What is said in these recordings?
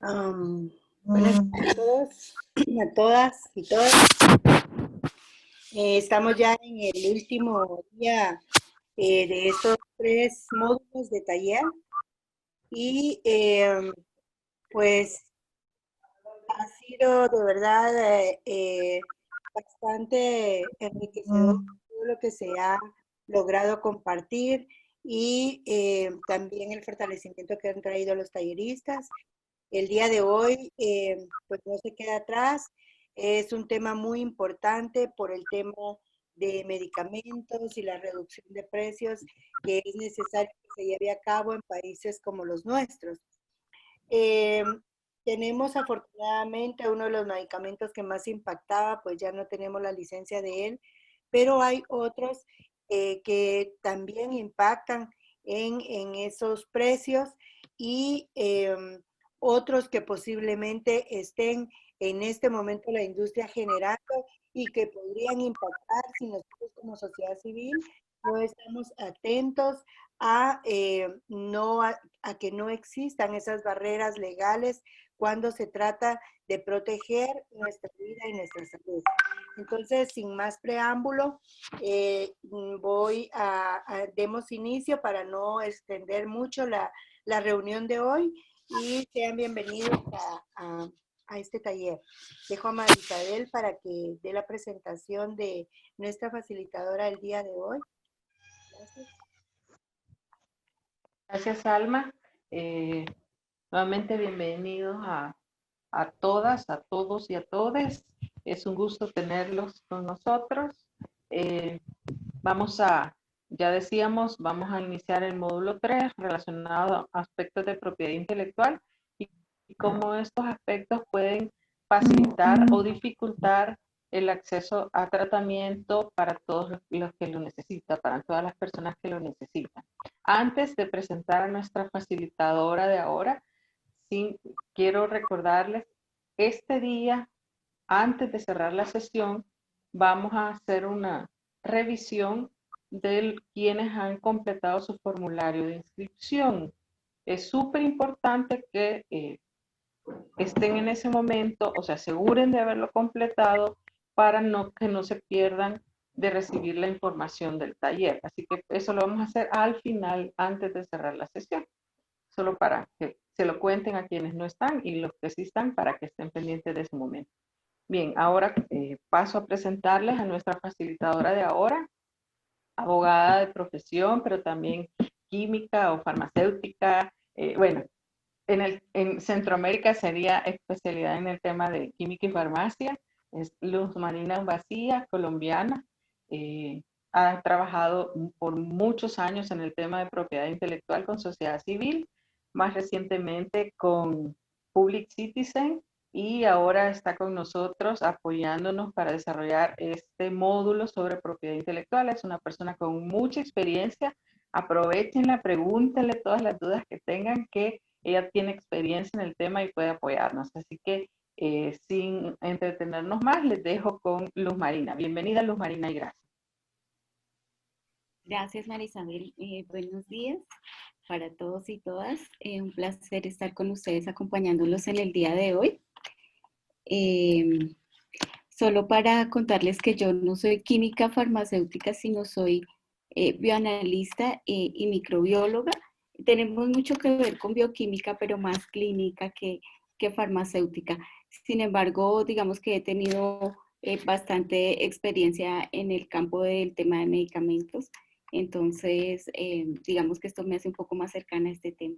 Buenas tardes a todos, a todas y todos. Estamos ya en el último día de estos 3 módulos de taller y pues ha sido de verdad bastante enriquecedor todo lo que se ha logrado compartir y también el fortalecimiento que han traído los talleristas. El día de hoy, pues no se queda atrás. Es un tema muy importante por el tema de medicamentos y la reducción de precios que es necesario que se lleve a cabo en países como los nuestros. Eh, Tenemos afortunadamente uno de los medicamentos que más impactaba, pues ya no tenemos la licencia de él, pero hay otros que también impactan en esos precios y otros que posiblemente estén en este momento la industria generando y que podrían impactar si nosotros como sociedad civil no estamos atentos a, no, a que no existan esas barreras legales cuando se trata de proteger nuestra vida y nuestra salud. Entonces, sin más preámbulo, demos inicio para no extender mucho la reunión de hoy y sean bienvenidos a este taller. Dejo a María Isabel para que dé la presentación de nuestra facilitadora el día de hoy. Gracias. Gracias, Alma. Nuevamente bienvenidos a todas, a todos y a todes. Es un gusto tenerlos con nosotros. Eh, ya decíamos, vamos a iniciar el módulo 3 relacionado a aspectos de propiedad intelectual y cómo estos aspectos pueden facilitar o dificultar el acceso a tratamiento para todos los que lo necesitan, para todas las personas que lo necesitan. Antes de presentar a nuestra facilitadora de ahora, sí, quiero recordarles, este día, antes de cerrar la sesión, vamos a hacer una revisión de quienes han completado su formulario de inscripción. Es súper importante que estén en ese momento o se aseguren de haberlo completado para que no se pierdan de recibir la información del taller. Así que eso lo vamos a hacer al final, antes de cerrar la sesión, solo para que se lo cuenten a quienes no están y los que sí están para que estén pendientes de ese momento. Bien, ahora paso a presentarles a nuestra facilitadora de ahora, abogada de profesión, pero también química o farmacéutica. Bueno, en Centroamérica sería especialidad en el tema de química y farmacia. Es Luz Marina Vacía, colombiana. Ha trabajado por muchos años en el tema de propiedad intelectual con sociedad civil, más recientemente con Public Citizen, y ahora está con nosotros apoyándonos para desarrollar este módulo sobre propiedad intelectual. Es una persona con mucha experiencia. Aprovechenla, pregúntenle todas las dudas que tengan, que ella tiene experiencia en el tema y puede apoyarnos. Así que sin entretenernos más, les dejo con Luz Marina. Bienvenida, Luz Marina, y gracias. Gracias, Marisabel. Buenos días para todos y todas. Un placer estar con ustedes acompañándolos en el día de hoy. Solo para contarles que yo no soy química farmacéutica, sino soy bioanalista y microbióloga. Tenemos mucho que ver con bioquímica, pero más clínica que farmacéutica. Sin embargo, digamos que he tenido bastante experiencia en el campo del tema de medicamentos. Entonces, digamos que esto me hace un poco más cercana a este tema.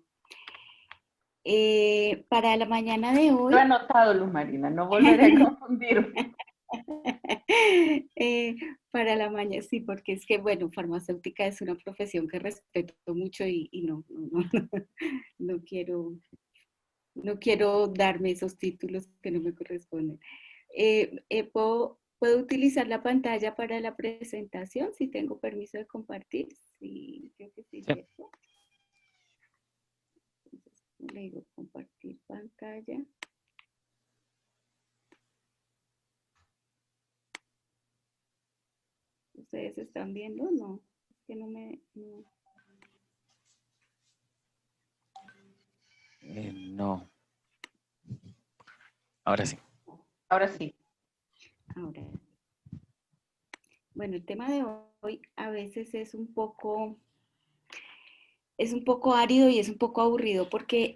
Para la mañana de hoy... Lo he anotado, Luz Marina, no volveré a confundirme. Para la mañana, sí, porque es que, bueno, farmacéutica es una profesión que respeto mucho y no quiero darme esos títulos que no me corresponden. ¿Puedo utilizar la pantalla para la presentación? Si tengo permiso de compartir. Sí, creo que sí, ¿cierto? Entonces, le digo compartir pantalla. ¿Ustedes están viendo? No, es que no me... No. No. Ahora sí. Ahora sí. Ahora, bueno, el tema de hoy a veces es un poco árido y es un poco aburrido porque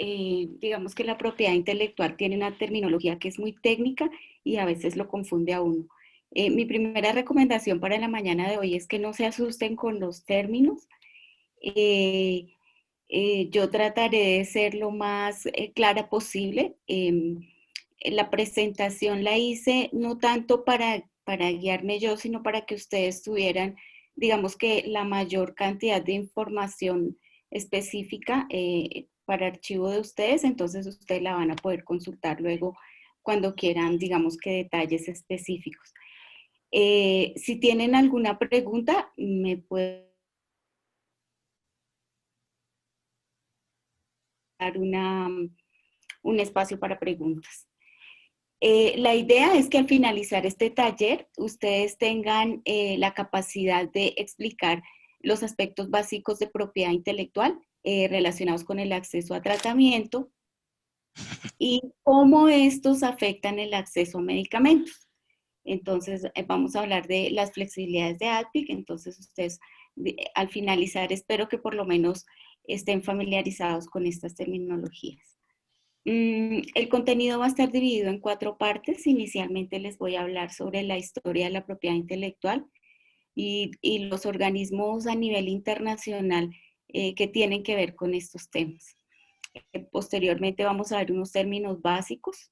digamos que la propiedad intelectual tiene una terminología que es muy técnica y a veces lo confunde a uno. Mi primera recomendación para la mañana de hoy es que no se asusten con los términos. Eh, yo trataré de ser lo más clara posible. La presentación la hice no tanto para guiarme yo, sino para que ustedes tuvieran, digamos que la mayor cantidad de información específica para archivo de ustedes, entonces ustedes la van a poder consultar luego cuando quieran, digamos que detalles específicos. Si tienen alguna pregunta, me pueden dar un espacio para preguntas. La idea es que al finalizar este taller, ustedes tengan la capacidad de explicar los aspectos básicos de propiedad intelectual relacionados con el acceso a tratamiento y cómo estos afectan el acceso a medicamentos. Entonces, vamos a hablar de las flexibilidades de ADPIC. Entonces, ustedes al finalizar, espero que por lo menos estén familiarizados con estas terminologías. El contenido va a estar dividido en 4 partes. Inicialmente les voy a hablar sobre la historia de la propiedad intelectual y los organismos a nivel internacional que tienen que ver con estos temas. Posteriormente vamos a ver unos términos básicos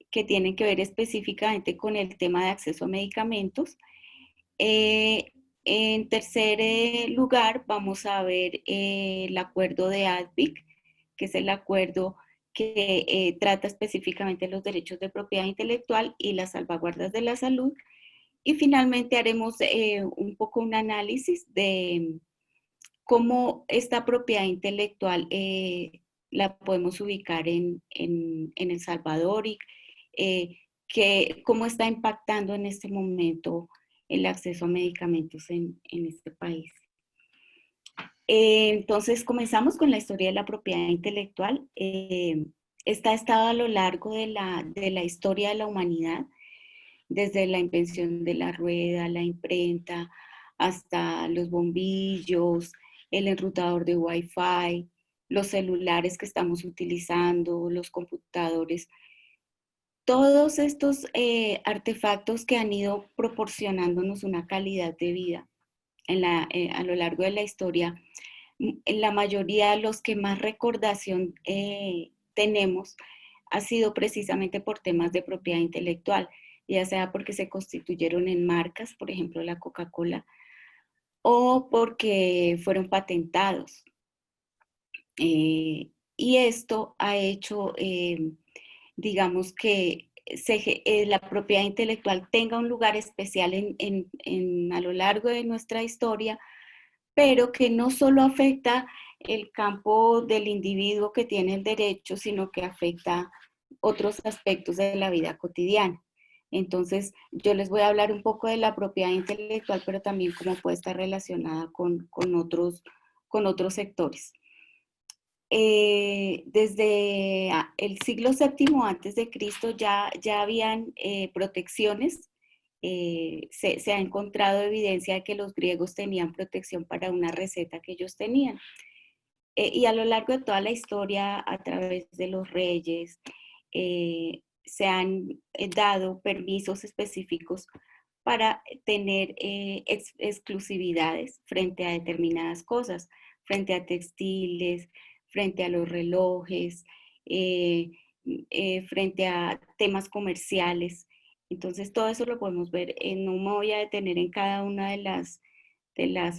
que tienen que ver específicamente con el tema de acceso a medicamentos. En tercer lugar, vamos a ver el acuerdo de ADPIC, que es el acuerdo que trata específicamente los derechos de propiedad intelectual y las salvaguardas de la salud. Y finalmente haremos un poco un análisis de cómo esta propiedad intelectual la podemos ubicar en El Salvador y cómo está impactando en este momento el acceso a medicamentos en este país. Entonces comenzamos con la historia de la propiedad intelectual. Esta ha estado a lo largo de la historia de la humanidad, desde la invención de la rueda, la imprenta, hasta los bombillos, el enrutador de Wi-Fi, los celulares que estamos utilizando, los computadores. Todos estos artefactos que han ido proporcionándonos una calidad de vida a lo largo de la historia, en la mayoría los que más recordación tenemos ha sido precisamente por temas de propiedad intelectual, ya sea porque se constituyeron en marcas, por ejemplo la Coca-Cola, o porque fueron patentados. Y esto ha hecho, digamos que la propiedad intelectual tenga un lugar especial a lo largo de nuestra historia, pero que no solo afecta el campo del individuo que tiene el derecho, sino que afecta otros aspectos de la vida cotidiana. Entonces, yo les voy a hablar un poco de la propiedad intelectual, pero también cómo puede estar relacionada con otros sectores. Desde el siglo VII antes de Cristo ya habían protecciones. Se ha encontrado evidencia de que los griegos tenían protección para una receta que ellos tenían. Y a lo largo de toda la historia, a través de los reyes, se han dado permisos específicos para tener exclusividades frente a determinadas cosas, frente a textiles, frente a los relojes, frente a temas comerciales. Entonces todo eso lo podemos ver. No me voy a detener en cada una de las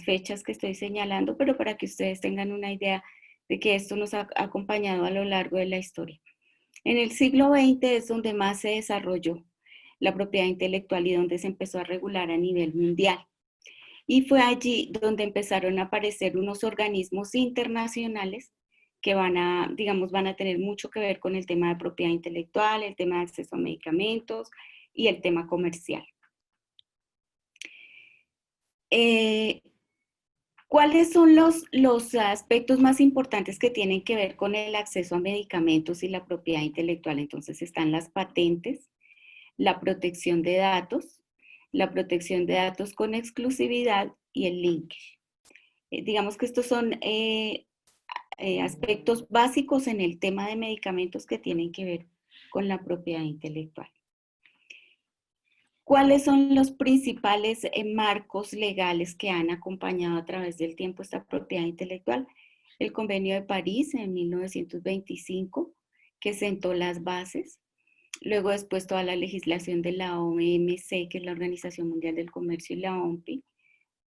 fechas que estoy señalando, pero para que ustedes tengan una idea de que esto nos ha acompañado a lo largo de la historia. En el siglo XX es donde más se desarrolló la propiedad intelectual y donde se empezó a regular a nivel mundial. Y fue allí donde empezaron a aparecer unos organismos internacionales que van a tener mucho que ver con el tema de propiedad intelectual, el tema de acceso a medicamentos y el tema comercial. ¿Cuáles son los aspectos más importantes que tienen que ver con el acceso a medicamentos y la propiedad intelectual? Entonces están las patentes, la protección de datos, la protección de datos con exclusividad y el linkage. Digamos que estos son aspectos básicos en el tema de medicamentos que tienen que ver con la propiedad intelectual. ¿Cuáles son los principales marcos legales que han acompañado a través del tiempo esta propiedad intelectual? El Convenio de París en 1925, que sentó las bases. Luego después toda la legislación de la OMC, que es la Organización Mundial del Comercio, y la OMPI.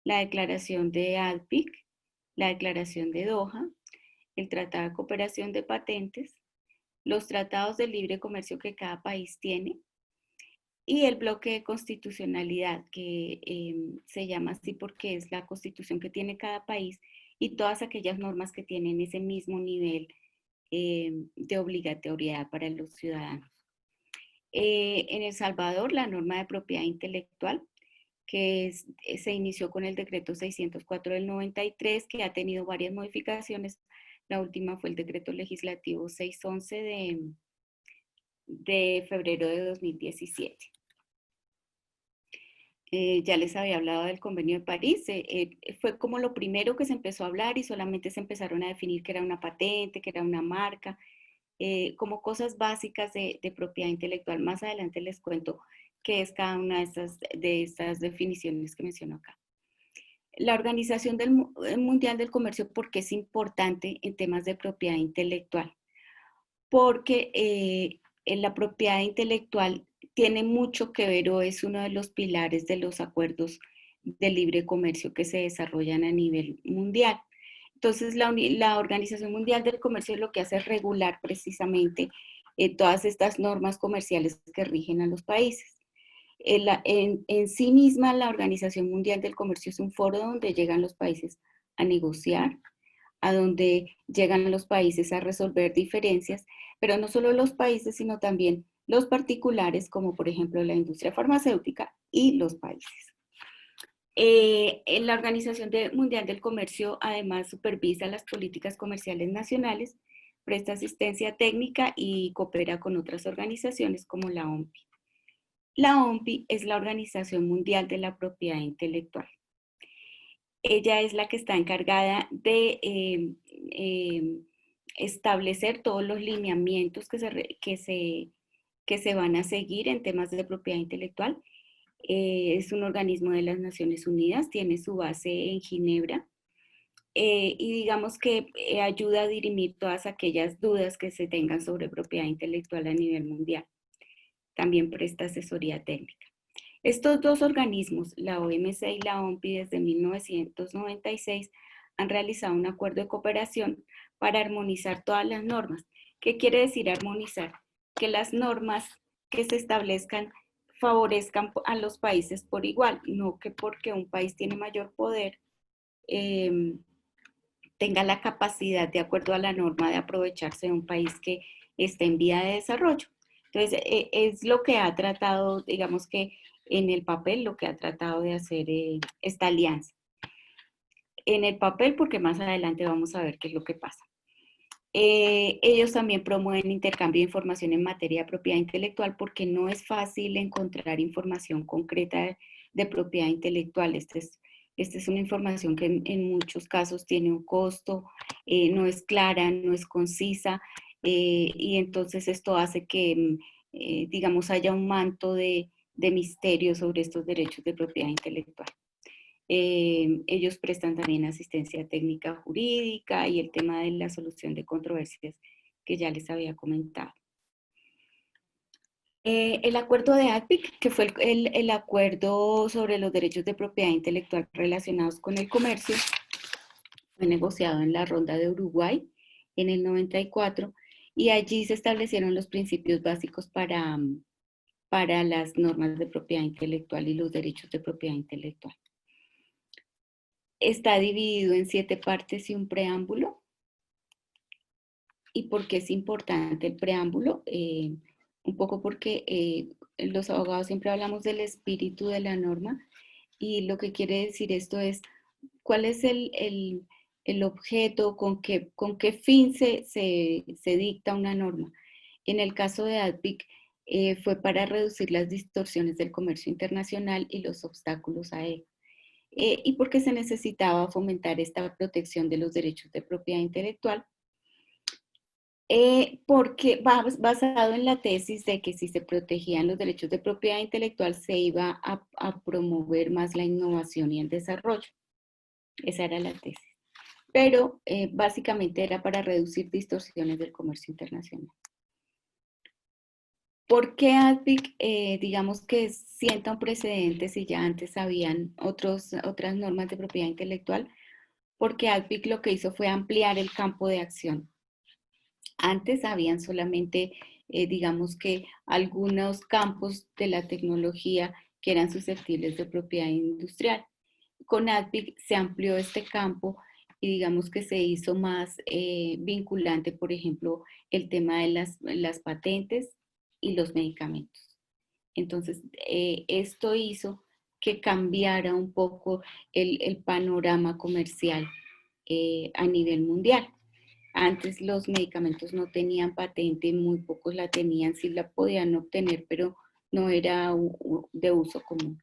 La declaración de ADPIC, la declaración de Doha, el Tratado de Cooperación de Patentes, los tratados de libre comercio que cada país tiene, y el bloque de constitucionalidad, que se llama así porque es la constitución que tiene cada país y todas aquellas normas que tienen ese mismo nivel de obligatoriedad para los ciudadanos. En El Salvador, la norma de propiedad intelectual, que se inició con el decreto 604 del 93, que ha tenido varias modificaciones. La última fue el decreto legislativo 611 de febrero de 2017. Ya les había hablado del Convenio de París, fue como lo primero que se empezó a hablar y solamente se empezaron a definir que era una patente, que era una marca, como cosas básicas de propiedad intelectual. Más adelante les cuento qué es cada una de estas definiciones que menciono acá. La Organización Mundial del Comercio, ¿por qué es importante en temas de propiedad intelectual? Porque en la propiedad intelectual tiene mucho que ver o es uno de los pilares de los acuerdos de libre comercio que se desarrollan a nivel mundial. Entonces, la Organización Mundial del Comercio lo que hace es regular precisamente todas estas normas comerciales que rigen a los países. En sí misma, la Organización Mundial del Comercio es un foro donde llegan los países a negociar, a donde llegan los países a resolver diferencias, pero no solo los países, sino también los particulares, como por ejemplo la industria farmacéutica y los países. La Organización Mundial del Comercio además supervisa las políticas comerciales nacionales, presta asistencia técnica y coopera con otras organizaciones como la OMPI. La OMPI es la Organización Mundial de la Propiedad Intelectual. Ella es la que está encargada de establecer todos los lineamientos que se van a seguir en temas de propiedad intelectual. Es un organismo de las Naciones Unidas, tiene su base en Ginebra y digamos que ayuda a dirimir todas aquellas dudas que se tengan sobre propiedad intelectual a nivel mundial. También presta asesoría técnica. Estos dos organismos, la OMC y la OMPI, desde 1996 han realizado un acuerdo de cooperación para armonizar todas las normas. ¿Qué quiere decir armonizar? Que las normas que se establezcan favorezcan a los países por igual, no que porque un país tiene mayor poder tenga la capacidad, de acuerdo a la norma, de aprovecharse de un país que está en vía de desarrollo. Entonces, es lo que ha tratado, digamos que en el papel, lo que ha tratado de hacer esta alianza. En el papel, porque más adelante vamos a ver qué es lo que pasa. Ellos también promueven intercambio de información en materia de propiedad intelectual porque no es fácil encontrar información concreta de propiedad intelectual. Esta es una información que en muchos casos tiene un costo, no es clara, no es concisa, y entonces esto hace que, digamos, haya un manto de misterio sobre estos derechos de propiedad intelectual. Ellos prestan también asistencia técnica jurídica y el tema de la solución de controversias que ya les había comentado. El acuerdo de ADPIC, que fue el acuerdo sobre los derechos de propiedad intelectual relacionados con el comercio, fue negociado en la ronda de Uruguay en el 94 y allí se establecieron los principios básicos para las normas de propiedad intelectual y los derechos de propiedad intelectual. Está dividido en 7 partes y un preámbulo. ¿Y por qué es importante el preámbulo? Un poco porque los abogados siempre hablamos del espíritu de la norma y lo que quiere decir esto es cuál es el objeto, con qué fin se dicta una norma. En el caso de ADPIC, fue para reducir las distorsiones del comercio internacional y los obstáculos a él. Y porque se necesitaba fomentar esta protección de los derechos de propiedad intelectual, porque va basado en la tesis de que si se protegían los derechos de propiedad intelectual se iba a promover más la innovación y el desarrollo. Esa era la tesis. Pero básicamente era para reducir distorsiones del comercio internacional. ¿Por qué ADPIC, digamos que sienta un precedente si ya antes habían otras normas de propiedad intelectual? Porque ADPIC lo que hizo fue ampliar el campo de acción. Antes habían solamente, digamos que algunos campos de la tecnología que eran susceptibles de propiedad industrial. Con ADPIC se amplió este campo y digamos que se hizo más vinculante, por ejemplo, el tema de las patentes y los medicamentos. Entonces, esto hizo que cambiara un poco el panorama comercial a nivel mundial. Antes los medicamentos no tenían patente, muy pocos la tenían, sí la podían obtener, pero no era de uso común.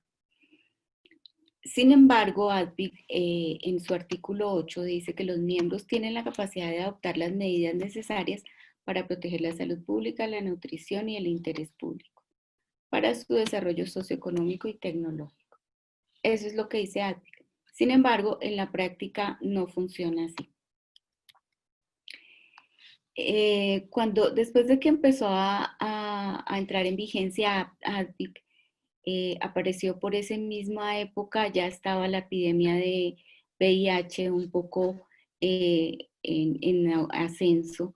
Sin embargo, ADPIC en su artículo 8 dice que los miembros tienen la capacidad de adoptar las medidas necesarias para proteger la salud pública, la nutrición y el interés público para su desarrollo socioeconómico y tecnológico. Eso es lo que dice ADPIC. Sin embargo, en la práctica no funciona así. Después de que empezó a entrar en vigencia ADPIC, apareció por esa misma época, ya estaba la epidemia de VIH un poco en ascenso,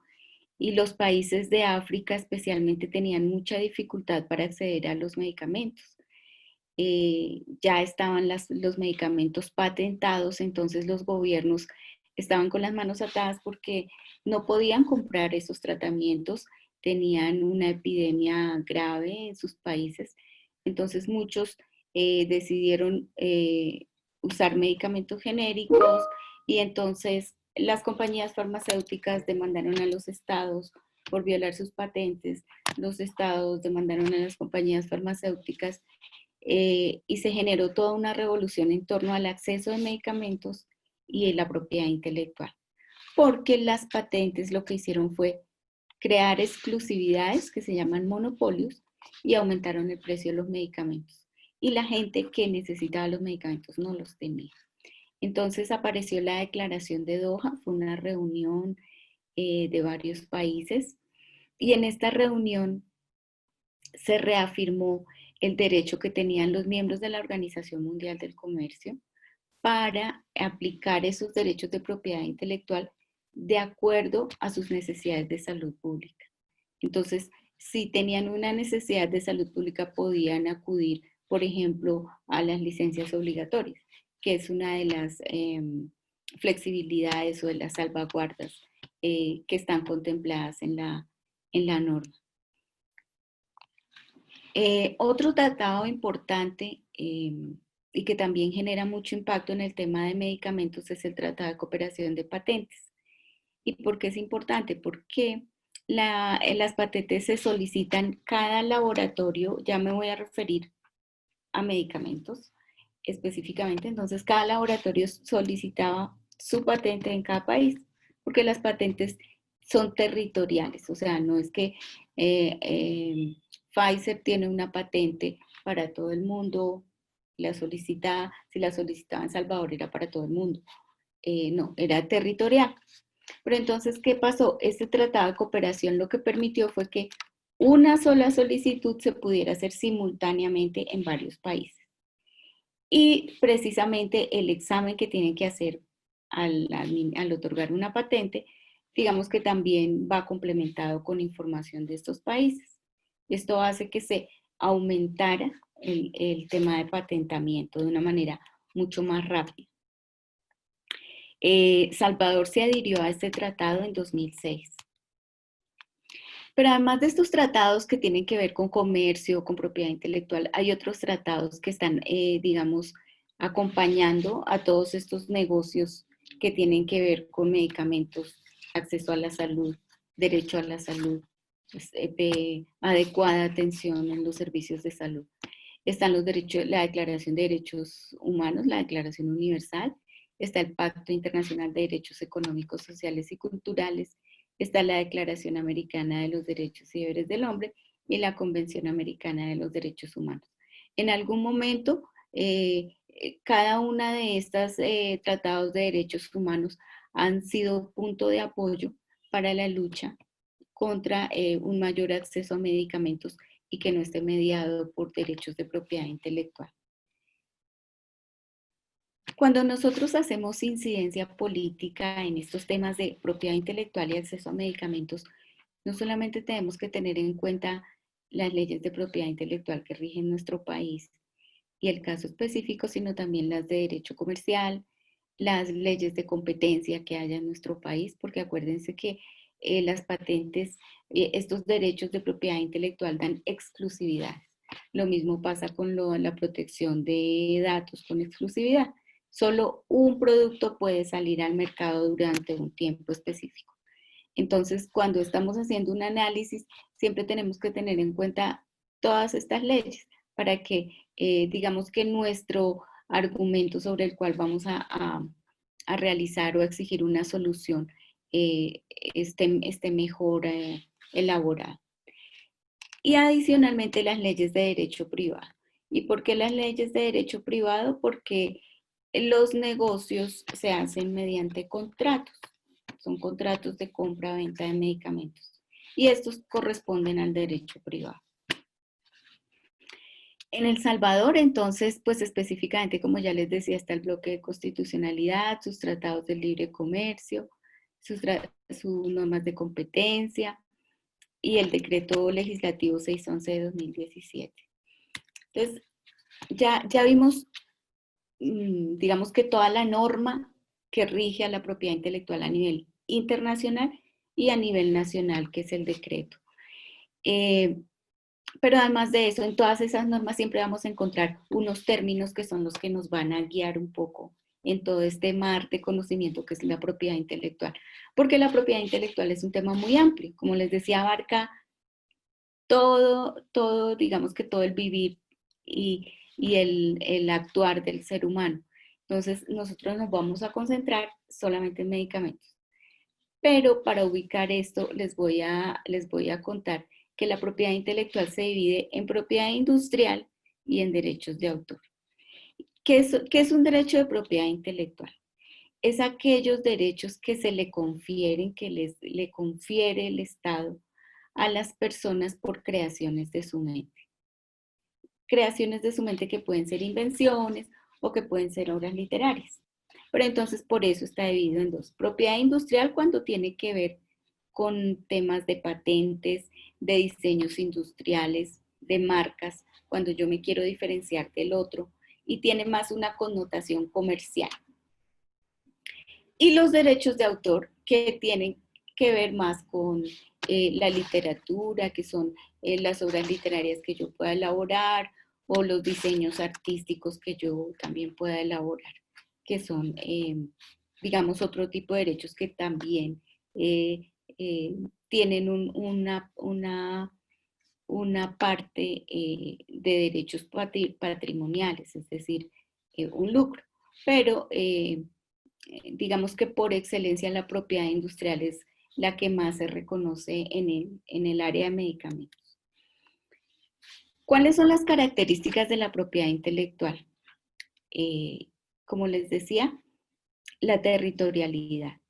y los países de África especialmente tenían mucha dificultad para acceder a los medicamentos. Ya estaban los medicamentos patentados, entonces los gobiernos estaban con las manos atadas porque no podían comprar esos tratamientos, tenían una epidemia grave en sus países, entonces muchos decidieron usar medicamentos genéricos y entonces las compañías farmacéuticas demandaron a los estados por violar sus patentes, los estados demandaron a las compañías farmacéuticas y se generó toda una revolución en torno al acceso de medicamentos y la propiedad intelectual. Porque las patentes lo que hicieron fue crear exclusividades que se llaman monopolios y aumentaron el precio de los medicamentos. Y la gente que necesitaba los medicamentos no los tenía. Entonces apareció la Declaración de Doha, fue una reunión de varios países y en esta reunión se reafirmó el derecho que tenían los miembros de la Organización Mundial del Comercio para aplicar esos derechos de propiedad intelectual de acuerdo a sus necesidades de salud pública. Entonces, si tenían una necesidad de salud pública, podían acudir, por ejemplo, a las licencias obligatorias, que es una de las flexibilidades o de las salvaguardas que están contempladas en la norma. Otro tratado importante y que también genera mucho impacto en el tema de medicamentos es el Tratado de Cooperación de Patentes. ¿Y por qué es importante? Porque las patentes se solicitan cada laboratorio, ya me voy a referir a medicamentos específicamente, entonces cada laboratorio solicitaba su patente en cada país, porque las patentes son territoriales, o sea, no es que Pfizer tiene una patente para todo el mundo, si la solicitaba en Salvador era para todo el mundo. No, era territorial. Pero entonces, ¿qué pasó? Este tratado de cooperación lo que permitió fue que una sola solicitud se pudiera hacer simultáneamente en varios países. Y precisamente el examen que tienen que hacer al otorgar una patente, digamos que también va complementado con información de estos países. Esto hace que se aumentara el tema de patentamiento de una manera mucho más rápida. Salvador se adhirió a este tratado en 2006. Pero además de estos tratados que tienen que ver con comercio, con propiedad intelectual, hay otros tratados que están, digamos, acompañando a todos estos negocios que tienen que ver con medicamentos, acceso a la salud, derecho a la salud, pues, adecuada atención en los servicios de salud. Están los derechos, la Declaración de Derechos Humanos, la Declaración Universal, está el Pacto Internacional de Derechos Económicos, Sociales y Culturales, está la Declaración Americana de los Derechos y Deberes del Hombre y la Convención Americana de los Derechos Humanos. En algún momento, cada una de estas tratados de derechos humanos han sido punto de apoyo para la lucha contra un mayor acceso a medicamentos y que no esté mediado por derechos de propiedad intelectual. Cuando nosotros hacemos incidencia política en estos temas de propiedad intelectual y acceso a medicamentos, no solamente tenemos que tener en cuenta las leyes de propiedad intelectual que rigen nuestro país y el caso específico, sino también las de derecho comercial, las leyes de competencia que haya en nuestro país, porque acuérdense que las patentes, estos derechos de propiedad intelectual dan exclusividad. Lo mismo pasa con la protección de datos con exclusividad. Solo un producto puede salir al mercado durante un tiempo específico. Entonces, cuando estamos haciendo un análisis, siempre tenemos que tener en cuenta todas estas leyes para que, digamos que nuestro argumento sobre el cual vamos a realizar o a exigir una solución esté mejor elaborado. Y adicionalmente las leyes de derecho privado. ¿Y por qué las leyes de derecho privado? Porque los negocios se hacen mediante contratos. Son contratos de compra-venta de medicamentos. Y estos corresponden al derecho privado. En El Salvador, entonces, pues específicamente, como ya les decía, está el bloque de constitucionalidad, sus tratados de libre comercio, sus normas de competencia y el decreto legislativo 611 de 2017. Entonces, ya vimos, digamos que toda la norma que rige a la propiedad intelectual a nivel internacional y a nivel nacional, que es el decreto. Pero además de eso, en todas esas normas siempre vamos a encontrar unos términos que son los que nos van a guiar un poco en todo este mar de conocimiento que es la propiedad intelectual. Porque la propiedad intelectual es un tema muy amplio. Como les decía, abarca todo, digamos que todo el vivir y el actuar del ser humano. Entonces, nosotros nos vamos a concentrar solamente en medicamentos. Pero para ubicar esto, les voy a contar que la propiedad intelectual se divide en propiedad industrial y en derechos de autor. ¿Qué es un derecho de propiedad intelectual? Es aquellos derechos que se le confieren, que le confiere el Estado a las personas por creaciones de su mente. Creaciones de su mente que pueden ser invenciones o que pueden ser obras literarias. Pero entonces por eso está dividido en dos. Propiedad industrial cuando tiene que ver con temas de patentes, de diseños industriales, de marcas, cuando yo me quiero diferenciar del otro y tiene más una connotación comercial. Y los derechos de autor que tienen que ver más con la literatura, que son las obras literarias que yo pueda elaborar o los diseños artísticos que yo también pueda elaborar, que son, digamos, otro tipo de derechos que también tienen una parte de derechos patrimoniales, es decir, un lucro. Pero digamos que por excelencia la propiedad industrial es la que más se reconoce en el área de medicamentos. ¿Cuáles son las características de la propiedad intelectual? Como les decía, la territorialidad.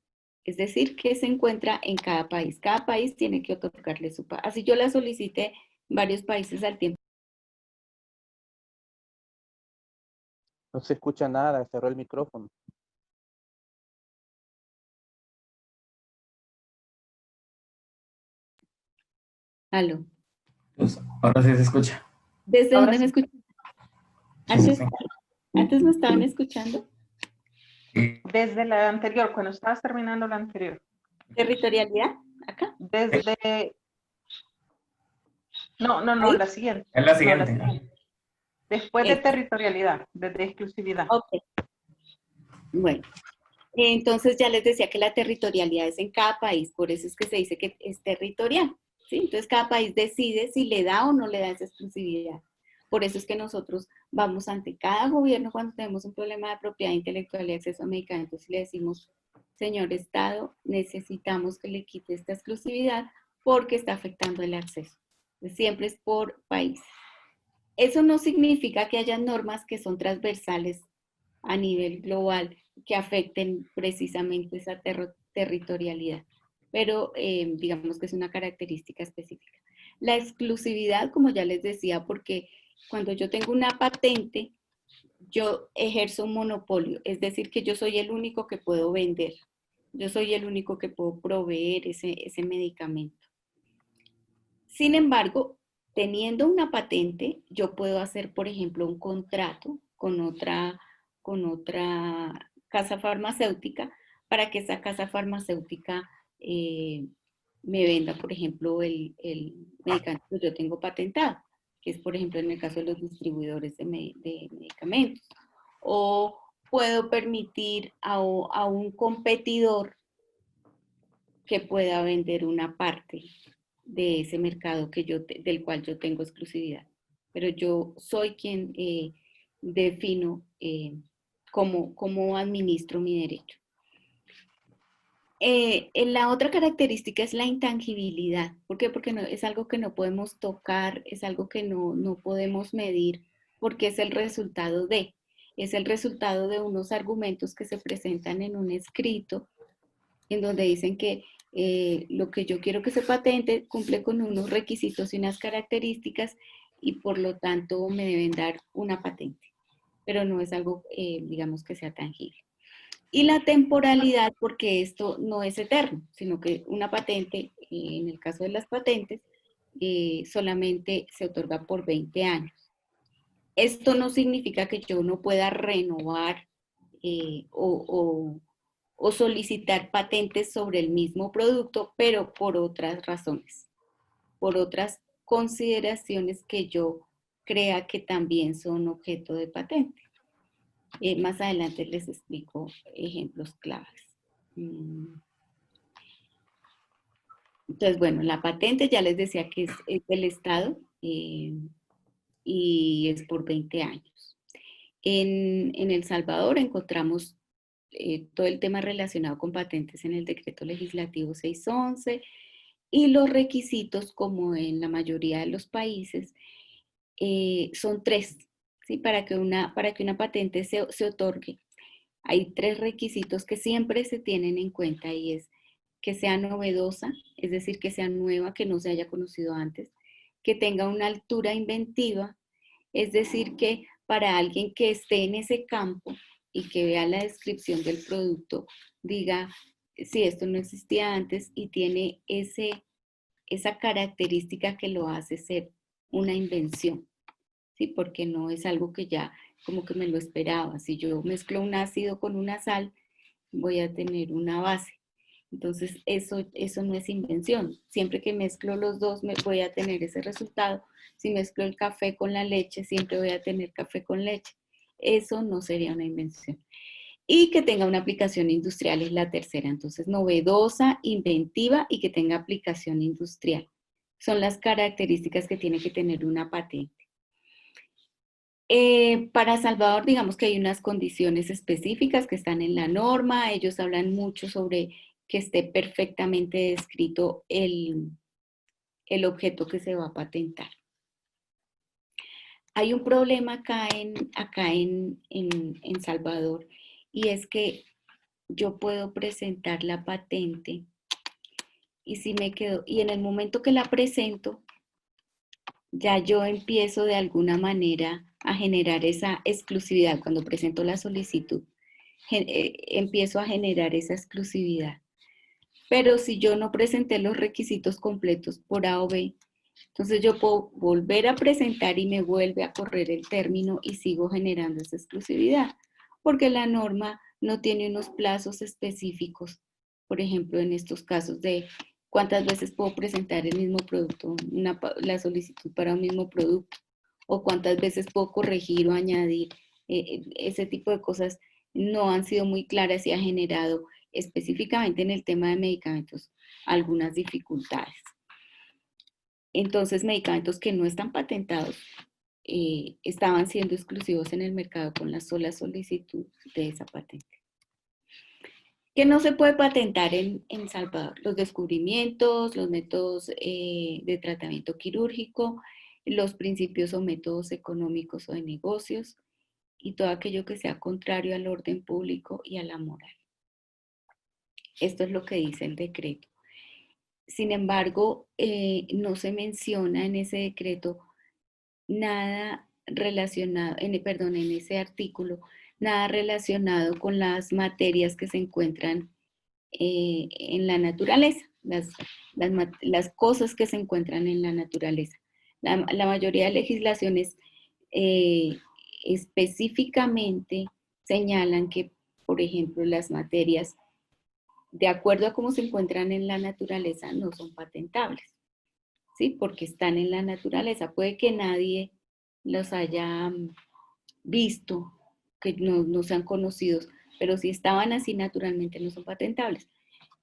Es decir, que se encuentra en cada país. Cada país tiene que otorgarle su... Así yo la solicité en varios países al tiempo. No se escucha nada, cerró el micrófono. Aló. Pues, ahora sí se escucha. ¿Desde Ahora dónde me sí. escuchan? Sí, sí. ¿Antes me estaban escuchando? Desde la anterior, cuando estabas terminando la anterior. ¿Territorialidad? ¿Acá? Desde... No, ¿Ahí? la siguiente. Es la No, siguiente. siguiente. Después de Eso. territorialidad, de exclusividad. Ok, bueno. Entonces ya les decía que la territorialidad es en cada país, por eso es que se dice que es territorial, ¿sí? Entonces cada país decide si le da o no le da esa exclusividad. Por eso es que nosotros vamos ante cada gobierno cuando tenemos un problema de propiedad intelectual y acceso a medicamentos y le decimos, señor Estado, necesitamos que le quite esta exclusividad porque está afectando el acceso. Siempre es por país. Eso no significa que haya normas que son transversales a nivel global que afecten precisamente esa territorialidad, pero digamos que es una característica específica. La exclusividad, como ya les decía, porque cuando yo tengo una patente, yo ejerzo un monopolio, es decir, que yo soy el único que puedo vender, yo soy el único que puedo proveer ese medicamento. Sin embargo, teniendo una patente, yo puedo hacer, por ejemplo, un contrato con otra casa farmacéutica para que esa casa farmacéutica me venda, por ejemplo, el medicamento que yo tengo patentado, que es, por ejemplo, en el caso de los distribuidores de medicamentos. O puedo permitir a un competidor que pueda vender una parte de ese mercado del cual yo tengo exclusividad. Pero yo soy quien defino cómo administro mi derecho. La otra característica es la intangibilidad. ¿Por qué? Porque es algo que no podemos tocar, es algo que no podemos medir, porque es el resultado de unos argumentos que se presentan en un escrito, en donde dicen que lo que yo quiero que se patente cumple con unos requisitos y unas características y por lo tanto me deben dar una patente, pero no es algo, digamos, que sea tangible. Y la temporalidad, porque esto no es eterno, sino que una patente, en el caso de las patentes, solamente se otorga por 20 años. Esto no significa que yo no pueda renovar o solicitar patentes sobre el mismo producto, pero por otras razones, por otras consideraciones que yo crea que también son objeto de patente. Más adelante les explico ejemplos claves. Entonces, bueno, la patente ya les decía que es del Estado y es por 20 años. En El Salvador encontramos todo el tema relacionado con patentes en el decreto legislativo 611 y los requisitos, como en la mayoría de los países, son 3, ¿sí? Para que una patente se otorgue. Hay 3 requisitos que siempre se tienen en cuenta y es que sea novedosa, es decir, que sea nueva, que no se haya conocido antes, que tenga una altura inventiva, es decir, que para alguien que esté en ese campo y que vea la descripción del producto, diga, sí, esto no existía antes y tiene esa característica que lo hace ser una invención, ¿sí? Porque no es algo que ya como que me lo esperaba. Si yo mezclo un ácido con una sal, voy a tener una base. Entonces, eso no es invención. Siempre que mezclo los dos, voy a tener ese resultado. Si mezclo el café con la leche, siempre voy a tener café con leche. Eso no sería una invención. Y que tenga una aplicación industrial es la tercera. Entonces, novedosa, inventiva y que tenga aplicación industrial. Son las características que tiene que tener una patente. Para Salvador, digamos que hay unas condiciones específicas que están en la norma. Ellos hablan mucho sobre que esté perfectamente descrito el objeto que se va a patentar. Hay un problema acá en Salvador y es que yo puedo presentar la patente y en el momento que la presento, ya yo empiezo de alguna manera a generar esa exclusividad. Cuando presento la solicitud, empiezo a generar esa exclusividad. Pero si yo no presenté los requisitos completos por A o B, entonces yo puedo volver a presentar y me vuelve a correr el término y sigo generando esa exclusividad, porque la norma no tiene unos plazos específicos, por ejemplo, en estos casos de cuántas veces puedo presentar el mismo producto, la solicitud para un mismo producto, o cuántas veces puedo corregir o añadir. Ese tipo de cosas no han sido muy claras y ha generado específicamente en el tema de medicamentos algunas dificultades. Entonces, medicamentos que no están patentados estaban siendo exclusivos en el mercado con la sola solicitud de esa patente. ¿Qué no se puede patentar en Salvador? Los descubrimientos, los métodos de tratamiento quirúrgico, los principios o métodos económicos o de negocios y todo aquello que sea contrario al orden público y a la moral. Esto es lo que dice el decreto. Sin embargo, no se menciona en ese decreto nada relacionado, en ese artículo, nada relacionado con las materias que se encuentran en la naturaleza, las cosas que se encuentran en la naturaleza. La mayoría de legislaciones específicamente señalan que, por ejemplo, las materias, de acuerdo a cómo se encuentran en la naturaleza, no son patentables, ¿sí? Porque están en la naturaleza. Puede que nadie los haya visto, que no sean conocidos, pero si estaban así naturalmente no son patentables.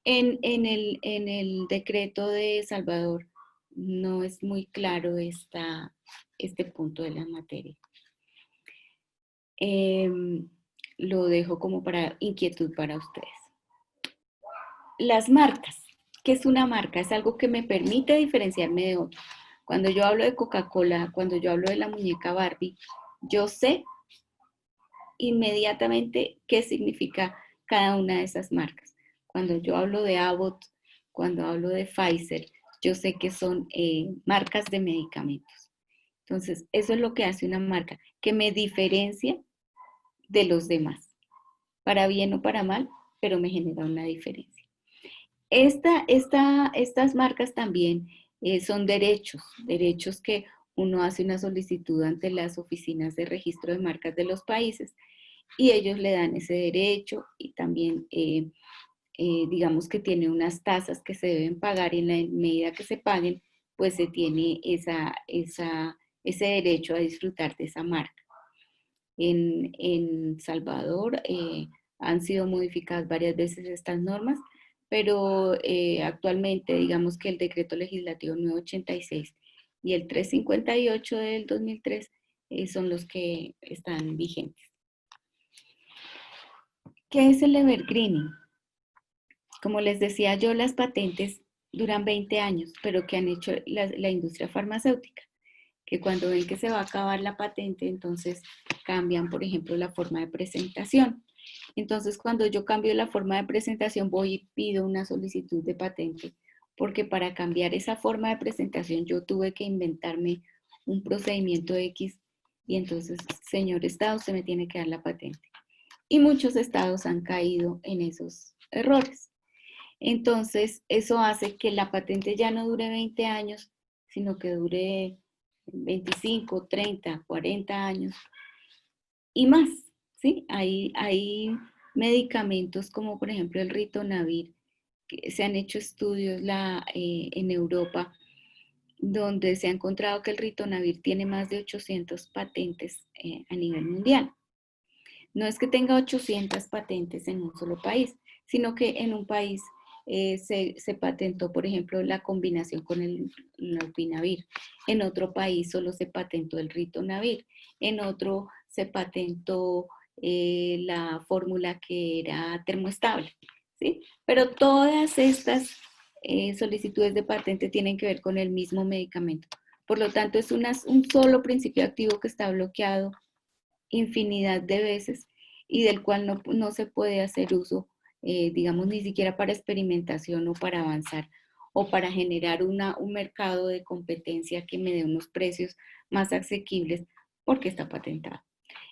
En el decreto de Salvador no es muy claro este punto de la materia. Lo dejo como para inquietud para ustedes. Las marcas. ¿Qué es una marca? Es algo que me permite diferenciarme de otro. Cuando yo hablo de Coca-Cola, cuando yo hablo de la muñeca Barbie, yo sé inmediatamente qué significa cada una de esas marcas. Cuando yo hablo de Abbott, cuando hablo de Pfizer, yo sé que son marcas de medicamentos. Entonces, eso es lo que hace una marca, que me diferencia de los demás, para bien o para mal, pero me genera una diferencia. Estas marcas también son derechos que uno hace una solicitud ante las oficinas de registro de marcas de los países y ellos le dan ese derecho y también digamos que tiene unas tasas que se deben pagar y en la medida que se paguen, pues se tiene ese derecho a disfrutar de esa marca. En Salvador han sido modificadas varias veces estas normas, pero actualmente digamos que el decreto legislativo 986 y el 358 del 2003 son los que están vigentes. ¿Qué es el evergreening? Como les decía yo, las patentes duran 20 años, pero ¿qué han hecho la industria farmacéutica? Que cuando ven que se va a acabar la patente, entonces cambian, por ejemplo, la forma de presentación. Entonces, cuando yo cambio la forma de presentación, voy y pido una solicitud de patente, porque para cambiar esa forma de presentación yo tuve que inventarme un procedimiento X y entonces, señor Estado, usted me tiene que dar la patente. Y muchos estados han caído en esos errores. Entonces, eso hace que la patente ya no dure 20 años, sino que dure 25, 30, 40 años y más, ¿sí? Hay medicamentos como por ejemplo el ritonavir, que se han hecho estudios en Europa donde se ha encontrado que el ritonavir tiene más de 800 patentes a nivel mundial. No es que tenga 800 patentes en un solo país, sino que en un país se patentó, por ejemplo, la combinación con el lopinavir. En otro país solo se patentó el ritonavir. En otro se patentó la fórmula que era termoestable, ¿sí? Pero todas estas solicitudes de patente tienen que ver con el mismo medicamento. Por lo tanto, es un solo principio activo que está bloqueado infinidad de veces y del cual no se puede hacer uso, digamos, ni siquiera para experimentación o para avanzar o para generar un mercado de competencia que me dé unos precios más asequibles porque está patentado.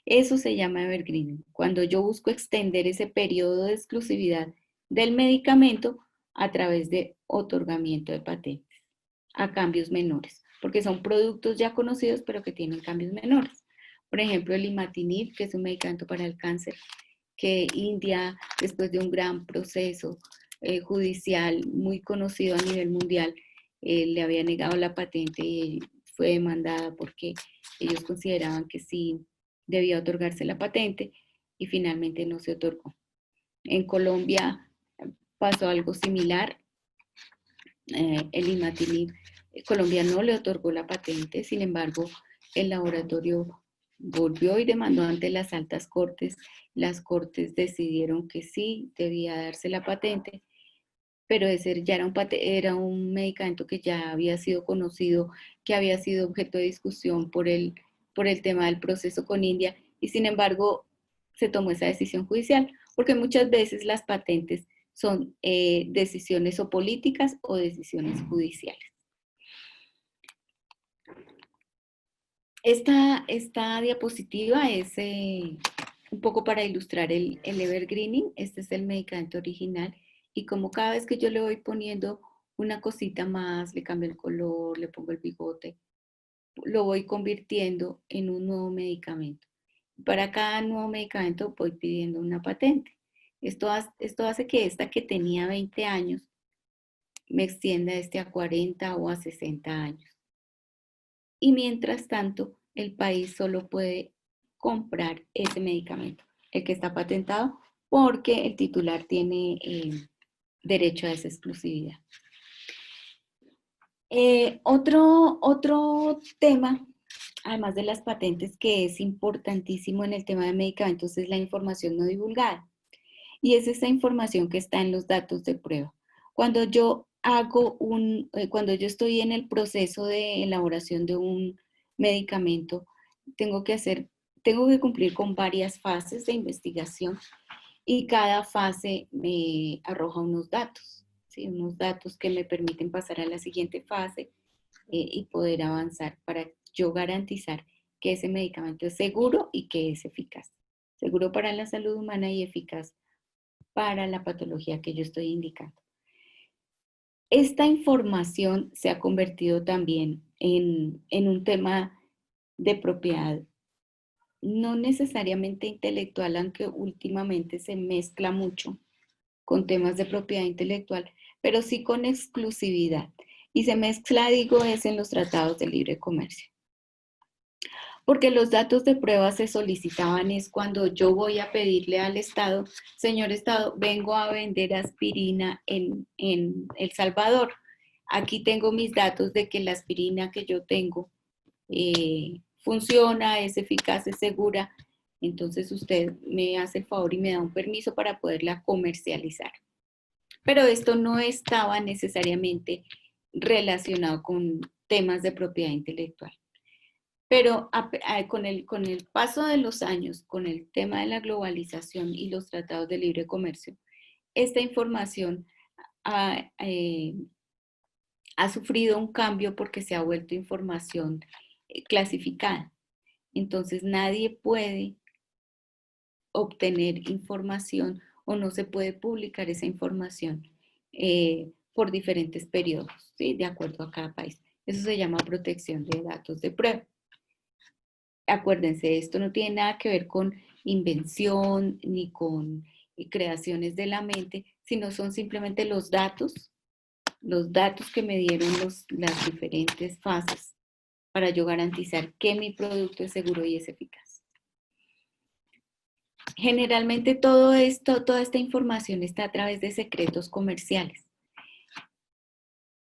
Eso se llama evergreening, cuando yo busco extender ese periodo de exclusividad del medicamento a través de otorgamiento de patentes a cambios menores, porque son productos ya conocidos pero que tienen cambios menores. Por ejemplo, el imatinib, que es un medicamento para el cáncer, que India, después de un gran proceso judicial muy conocido a nivel mundial, le había negado la patente y fue demandada porque ellos consideraban que sí debía otorgarse la patente y finalmente no se otorgó. En Colombia pasó algo similar. El imatinib, Colombia no le otorgó la patente, sin embargo, el laboratorio volvió y demandó ante las altas cortes. Las cortes decidieron que sí debía darse la patente, pero ese ya era un medicamento que ya había sido conocido, que había sido objeto de discusión por el tema del proceso con India, y sin embargo se tomó esa decisión judicial, porque muchas veces las patentes son decisiones o políticas o decisiones judiciales. Esta diapositiva es un poco para ilustrar el evergreening. Este es el medicamento original y como cada vez que yo le voy poniendo una cosita más, le cambio el color, le pongo el bigote, lo voy convirtiendo en un nuevo medicamento. Para cada nuevo medicamento voy pidiendo una patente. Esto hace que esta que tenía 20 años me extienda a 40 o a 60 años. Y mientras tanto, el país solo puede comprar ese medicamento, el que está patentado, porque el titular tiene derecho a esa exclusividad. Otro tema, además de las patentes, que es importantísimo en el tema de medicamentos, es la información no divulgada. Y es esa información que está en los datos de prueba. Cuando yo cuando yo estoy en el proceso de elaboración de un medicamento, tengo que cumplir con varias fases de investigación y cada fase me arroja unos datos, ¿sí? Unos datos que me permiten pasar a la siguiente fase y poder avanzar para yo garantizar que ese medicamento es seguro y que es eficaz. Seguro para la salud humana y eficaz para la patología que yo estoy indicando. Esta información se ha convertido también en un tema de propiedad, no necesariamente intelectual, aunque últimamente se mezcla mucho con temas de propiedad intelectual, pero sí con exclusividad. Y se mezcla, digo, es en los tratados de libre comercio. Porque los datos de prueba se solicitaban es cuando yo voy a pedirle al Estado, señor Estado, vengo a vender aspirina en El Salvador. Aquí tengo mis datos de que la aspirina que yo tengo funciona, es eficaz, es segura. Entonces usted me hace el favor y me da un permiso para poderla comercializar. Pero esto no estaba necesariamente relacionado con temas de propiedad intelectual. Pero con el paso de los años, con el tema de la globalización y los tratados de libre comercio, esta información ha sufrido un cambio porque se ha vuelto información clasificada. Entonces nadie puede obtener información o no se puede publicar esa información por diferentes periodos, ¿sí? De acuerdo a cada país. Eso se llama protección de datos de prueba. Acuérdense, esto no tiene nada que ver con invención ni con creaciones de la mente, sino son simplemente los datos que me dieron las diferentes fases para yo garantizar que mi producto es seguro y es eficaz. Generalmente toda esta información está a través de secretos comerciales.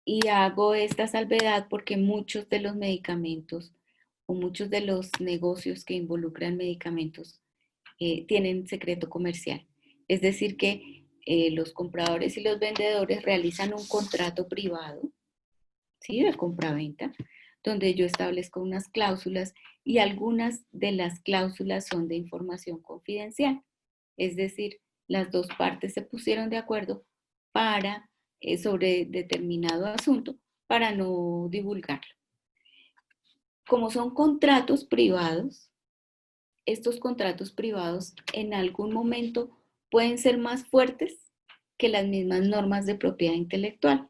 Y hago esta salvedad porque muchos de los medicamentos o muchos de los negocios que involucran medicamentos tienen secreto comercial. Es decir que los compradores y los vendedores realizan un contrato privado, ¿sí? De compraventa, donde yo establezco unas cláusulas y algunas de las cláusulas son de información confidencial. Es decir, las dos partes se pusieron de acuerdo sobre determinado asunto para no divulgarlo. Como son contratos privados, estos contratos privados en algún momento pueden ser más fuertes que las mismas normas de propiedad intelectual,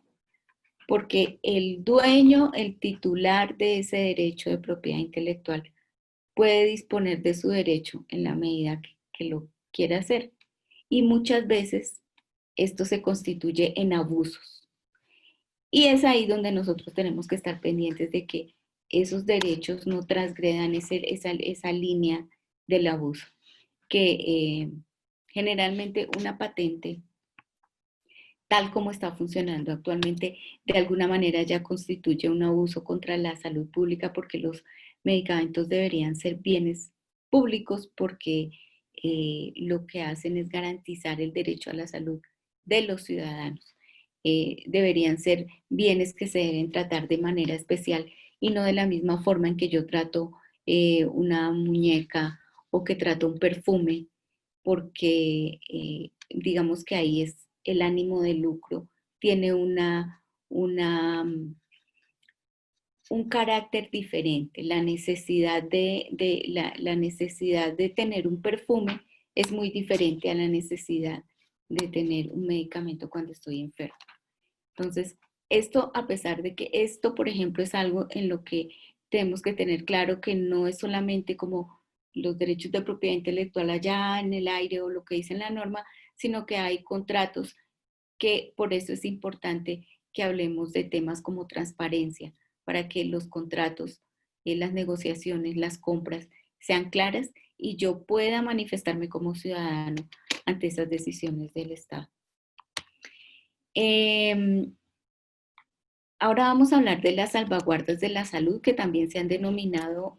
porque el dueño, el titular de ese derecho de propiedad intelectual puede disponer de su derecho en la medida que lo quiera hacer. Y muchas veces esto se constituye en abusos. Y es ahí donde nosotros tenemos que estar pendientes de que esos derechos no transgredan esa línea del abuso, que generalmente una patente, tal como está funcionando actualmente, de alguna manera ya constituye un abuso contra la salud pública, porque los medicamentos deberían ser bienes públicos, porque lo que hacen es garantizar el derecho a la salud de los ciudadanos. Deberían ser bienes que se deben tratar de manera especial y no de la misma forma en que yo trato una muñeca o que trato un perfume, porque digamos que ahí es el ánimo de lucro, tiene un carácter diferente. La necesidad la necesidad de tener un perfume es muy diferente a la necesidad de tener un medicamento cuando estoy enfermo. Entonces, esto, a pesar de que esto, por ejemplo, es algo en lo que tenemos que tener claro, que no es solamente como los derechos de propiedad intelectual allá en el aire o lo que dice en la norma, sino que hay contratos, que por eso es importante que hablemos de temas como transparencia, para que los contratos, las negociaciones, las compras sean claras y yo pueda manifestarme como ciudadano ante esas decisiones del Estado. Ahora vamos a hablar de las salvaguardas de la salud, que también se han denominado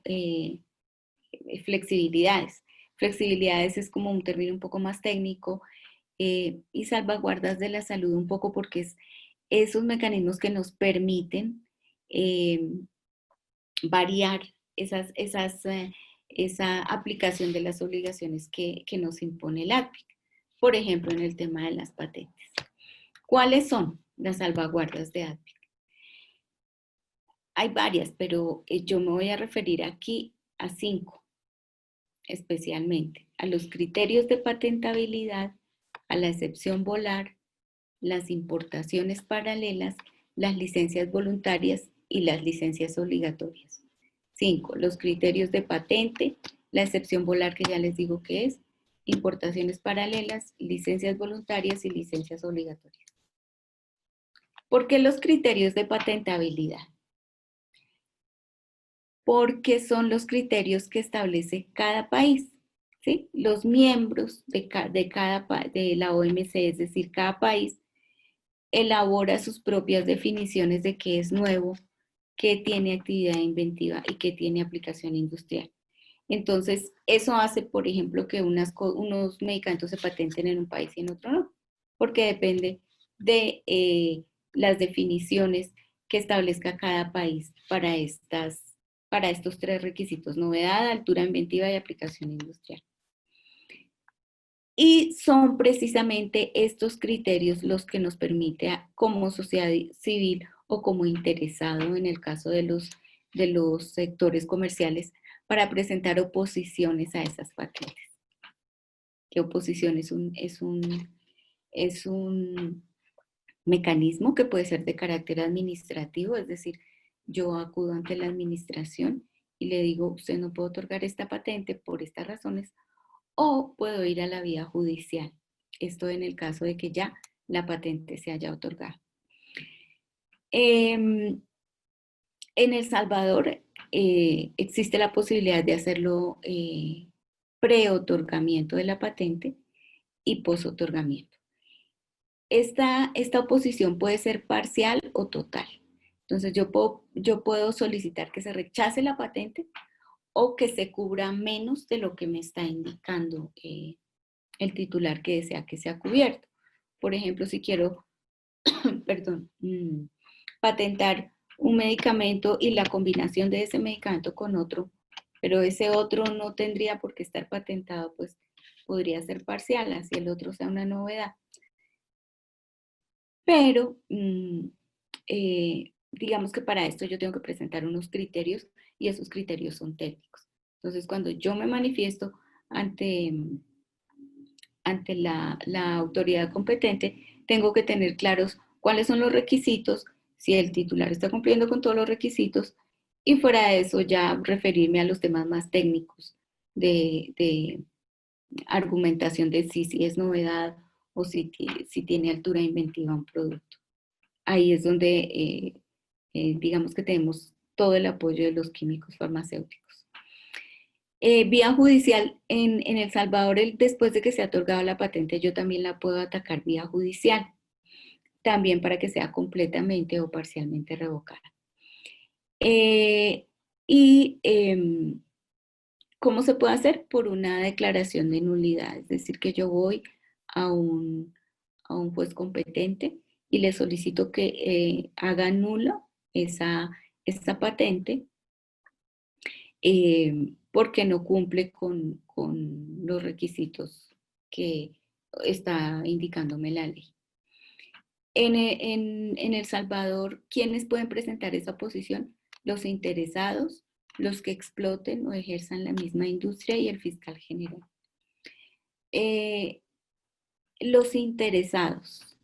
flexibilidades. Flexibilidades es como un término un poco más técnico, y salvaguardas de la salud un poco porque es esos mecanismos que nos permiten variar esa aplicación de las obligaciones que nos impone el ADPIC. Por ejemplo, en el tema de las patentes. ¿Cuáles son las salvaguardas de ADPIC? Hay varias, pero yo me voy a referir aquí a 5, especialmente. A los criterios de patentabilidad, a la excepción volar, las importaciones paralelas, las licencias voluntarias y las licencias obligatorias. 5. Los criterios de patente, la excepción volar, que ya les digo que es, importaciones paralelas, licencias voluntarias y licencias obligatorias. ¿Por qué los criterios de patentabilidad? Porque son los criterios que establece cada país, ¿sí? Los miembros de la OMC, es decir, cada país elabora sus propias definiciones de qué es nuevo, qué tiene actividad inventiva y qué tiene aplicación industrial. Entonces, eso hace, por ejemplo, que unos medicamentos se patenten en un país y en otro no, porque depende de las definiciones que establezca cada país para estos 3 requisitos: novedad, altura inventiva y aplicación industrial. Y son precisamente estos criterios los que nos permite como sociedad civil o como interesado, en el caso de los sectores comerciales, para presentar oposiciones a esas patentes. ¿Qué oposición? Es un mecanismo que puede ser de carácter administrativo, es decir, yo acudo ante la administración y le digo, usted no puede otorgar esta patente por estas razones, o puedo ir a la vía judicial. Esto en el caso de que ya la patente se haya otorgado. En El Salvador existe la posibilidad de hacerlo pre-otorgamiento de la patente y post-otorgamiento. Esta oposición puede ser parcial o total. Entonces yo puedo solicitar que se rechace la patente o que se cubra menos de lo que me está indicando el titular que desea que sea cubierto. Por ejemplo, si quiero patentar un medicamento y la combinación de ese medicamento con otro, pero ese otro no tendría por qué estar patentado, pues podría ser parcial, así el otro sea una novedad. Pero digamos que para esto yo tengo que presentar unos criterios y esos criterios son técnicos. Entonces, cuando yo me manifiesto ante la autoridad competente, tengo que tener claros cuáles son los requisitos, si el titular está cumpliendo con todos los requisitos, y fuera de eso ya referirme a los temas más técnicos de argumentación de si es novedad o si tiene altura inventiva un producto. Ahí es donde digamos que tenemos todo el apoyo de los químicos farmacéuticos. Vía judicial, en El Salvador, después de que se ha otorgado la patente, yo también la puedo atacar vía judicial, también para que sea completamente o parcialmente revocada. ¿Cómo se puede hacer? Por una declaración de nulidad, es decir, que yo voy a un juez competente y le solicito que haga nulo esa patente porque no cumple con los requisitos que está indicándome la ley. En El Salvador, ¿quiénes pueden presentar esa posición? Los interesados, los que exploten o ejerzan la misma industria y el fiscal general. Los interesados.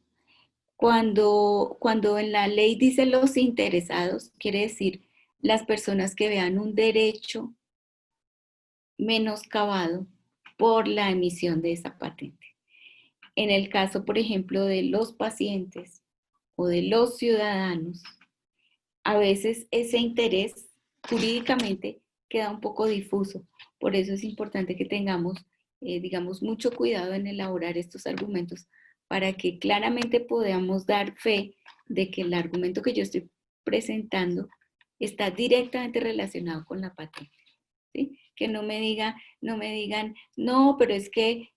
Cuando en la ley dice los interesados, quiere decir las personas que vean un derecho menoscabado por la emisión de esa patente. En el caso, por ejemplo, de los pacientes o de los ciudadanos, a veces ese interés jurídicamente queda un poco difuso. Por eso es importante que tengamos, digamos, mucho cuidado en elaborar estos argumentos para que claramente podamos dar fe de que el argumento que yo estoy presentando está directamente relacionado con la patente. ¿Sí? Que no me digan, no, pero es que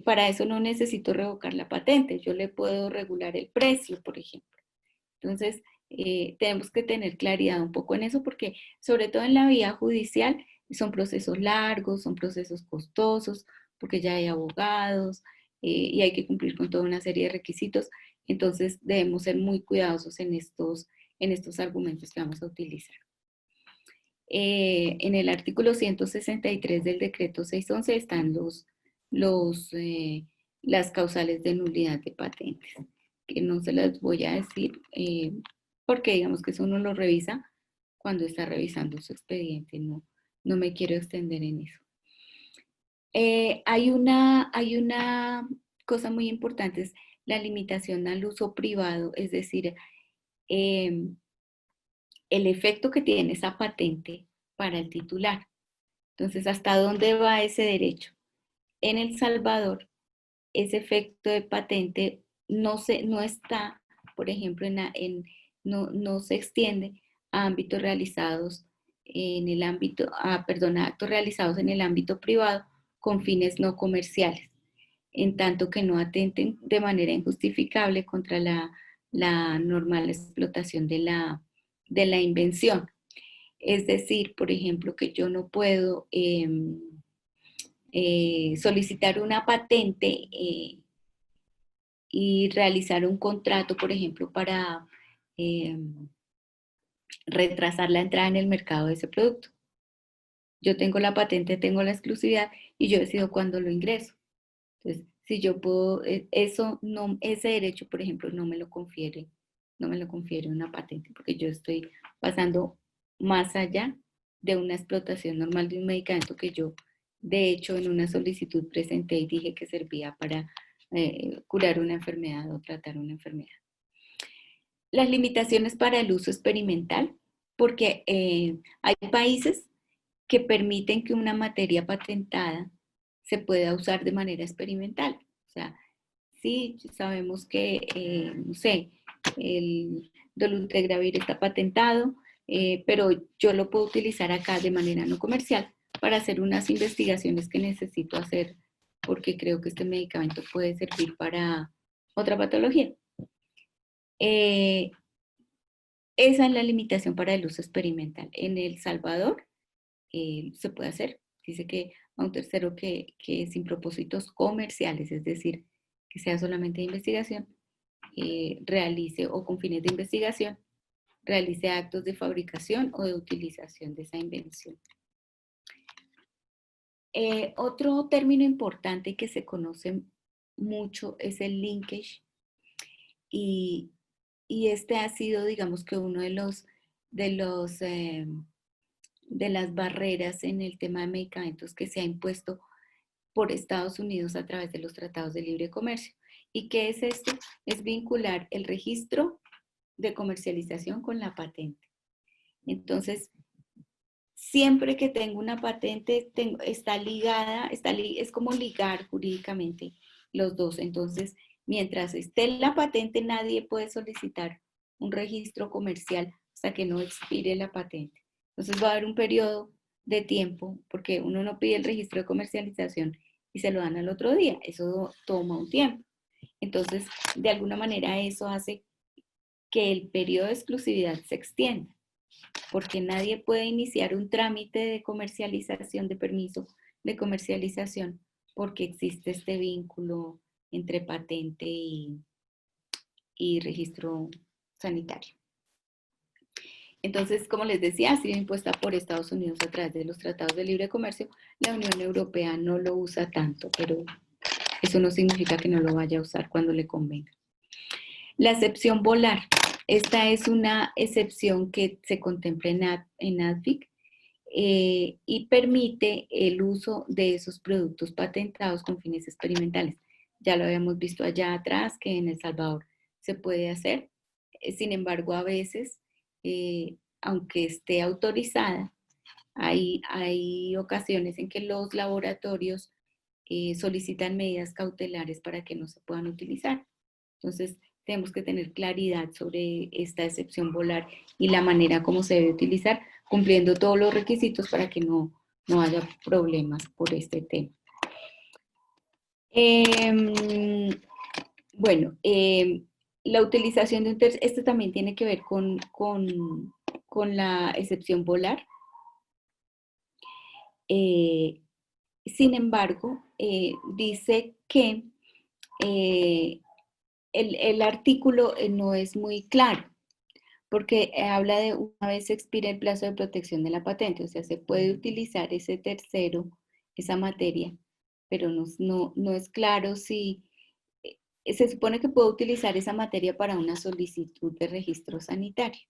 para eso no necesito revocar la patente, yo le puedo regular el precio, por ejemplo. Entonces, tenemos que tener claridad un poco en eso porque, sobre todo en la vía judicial, son procesos largos, son procesos costosos, porque ya hay abogados y hay que cumplir con toda una serie de requisitos. Entonces, debemos ser muy cuidadosos en estos argumentos que vamos a utilizar. En el artículo 163 del decreto 611 están las causales de nulidad de patentes, que no se las voy a decir porque digamos que eso uno lo revisa cuando está revisando su expediente, no me quiero extender en eso. Hay una cosa muy importante, es la limitación al uso privado, es decir, el efecto que tiene esa patente para el titular. Entonces, ¿hasta dónde va ese derecho? En El Salvador, ese efecto de patente no está, por ejemplo, no se extiende a ámbitos realizados en el ámbito, a actos realizados en el ámbito privado con fines no comerciales, en tanto que no atenten de manera injustificable contra la normal explotación de la invención. Es decir, por ejemplo, que yo no puedo solicitar una patente y realizar un contrato, por ejemplo, para retrasar la entrada en el mercado de ese producto. Yo tengo la patente, tengo la exclusividad y yo decido cuándo lo ingreso. Entonces, si yo puedo, ese derecho, por ejemplo, no me lo confiere una patente, porque yo estoy pasando más allá de una explotación normal de un medicamento que yo, de hecho, en una solicitud presenté y dije que servía para curar una enfermedad o tratar una enfermedad. Las limitaciones para el uso experimental, porque hay países que permiten que una materia patentada se pueda usar de manera experimental. O sea, sí sabemos que, no sé, el dolutegravir está patentado, pero yo lo puedo utilizar acá de manera no comercial para hacer unas investigaciones que necesito hacer porque creo que este medicamento puede servir para otra patología. Esa es la limitación para el uso experimental. En El Salvador se puede hacer. Dice que a un tercero que sin propósitos comerciales, es decir, que sea solamente de investigación, realice o con fines de investigación, realice actos de fabricación o de utilización de esa invención. Otro término importante que se conoce mucho es el linkage y este ha sido, digamos que uno de las barreras en el tema de medicamentos que se ha impuesto por Estados Unidos a través de los tratados de libre comercio. ¿Y qué es esto? Es vincular el registro de comercialización con la patente. Entonces, siempre que tengo una patente, está ligada, es como ligar jurídicamente los dos. Entonces, mientras esté la patente, nadie puede solicitar un registro comercial hasta que no expire la patente. Entonces va a haber un periodo de tiempo, porque uno no pide el registro de comercialización y se lo dan al otro día. Eso toma un tiempo. Entonces, de alguna manera eso hace que el periodo de exclusividad se extienda, porque nadie puede iniciar un trámite de comercialización, de permiso de comercialización, porque existe este vínculo entre patente y registro sanitario. Entonces, como les decía, ha sido impuesta por Estados Unidos a través de los tratados de libre comercio. La Unión Europea no lo usa tanto, pero eso no significa que no lo vaya a usar cuando le convenga. La excepción volar. Esta es una excepción que se contempla en ADFIC y permite el uso de esos productos patentados con fines experimentales. Ya lo habíamos visto allá atrás, que en El Salvador se puede hacer. Sin embargo, a veces, aunque esté autorizada, hay ocasiones en que los laboratorios solicitan medidas cautelares para que no se puedan utilizar. Entonces, tenemos que tener claridad sobre esta excepción volar y la manera como se debe utilizar, cumpliendo todos los requisitos para que no haya problemas por este tema. Bueno, la utilización de un tercero, esto también tiene que ver con la excepción volar. Sin embargo, dice que el artículo no es muy claro, porque habla de una vez expira el plazo de protección de la patente, o sea, se puede utilizar ese tercero, esa materia, pero no es claro si se supone que puedo utilizar esa materia para una solicitud de registro sanitario,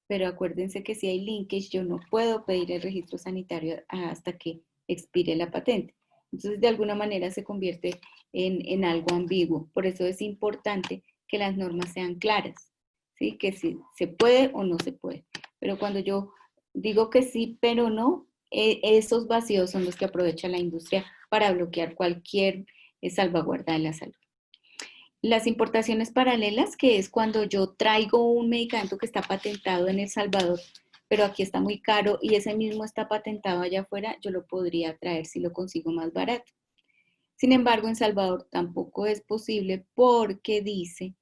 pero acuérdense que si hay linkage, yo no puedo pedir el registro sanitario hasta que expire la patente. Entonces, de alguna manera se convierte en algo ambiguo. Por eso es importante que las normas sean claras, ¿sí? Que si se puede o no se puede. Pero cuando yo digo que sí, pero no, esos vacíos son los que aprovecha la industria para bloquear cualquier salvaguarda de la salud. Las importaciones paralelas, que es cuando yo traigo un medicamento que está patentado en El Salvador, pero aquí está muy caro y ese mismo está patentado allá afuera, yo lo podría traer si lo consigo más barato. Sin embargo, en Salvador tampoco es posible porque dice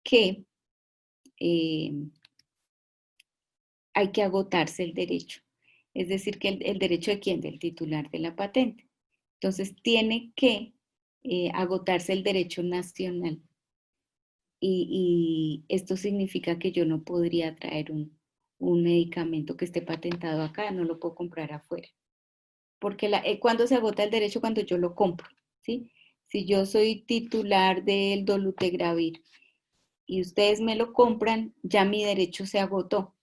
que hay que agotarse el derecho. Es decir, que el derecho de quién, del titular de la patente. Entonces, tiene que agotarse el derecho nacional. Y esto significa que yo no podría traer un medicamento que esté patentado acá, no lo puedo comprar afuera. Porque cuando se agota el derecho, cuando yo lo compro, ¿sí? Si yo soy titular del dolutegravir y ustedes me lo compran, ya mi derecho se agotó.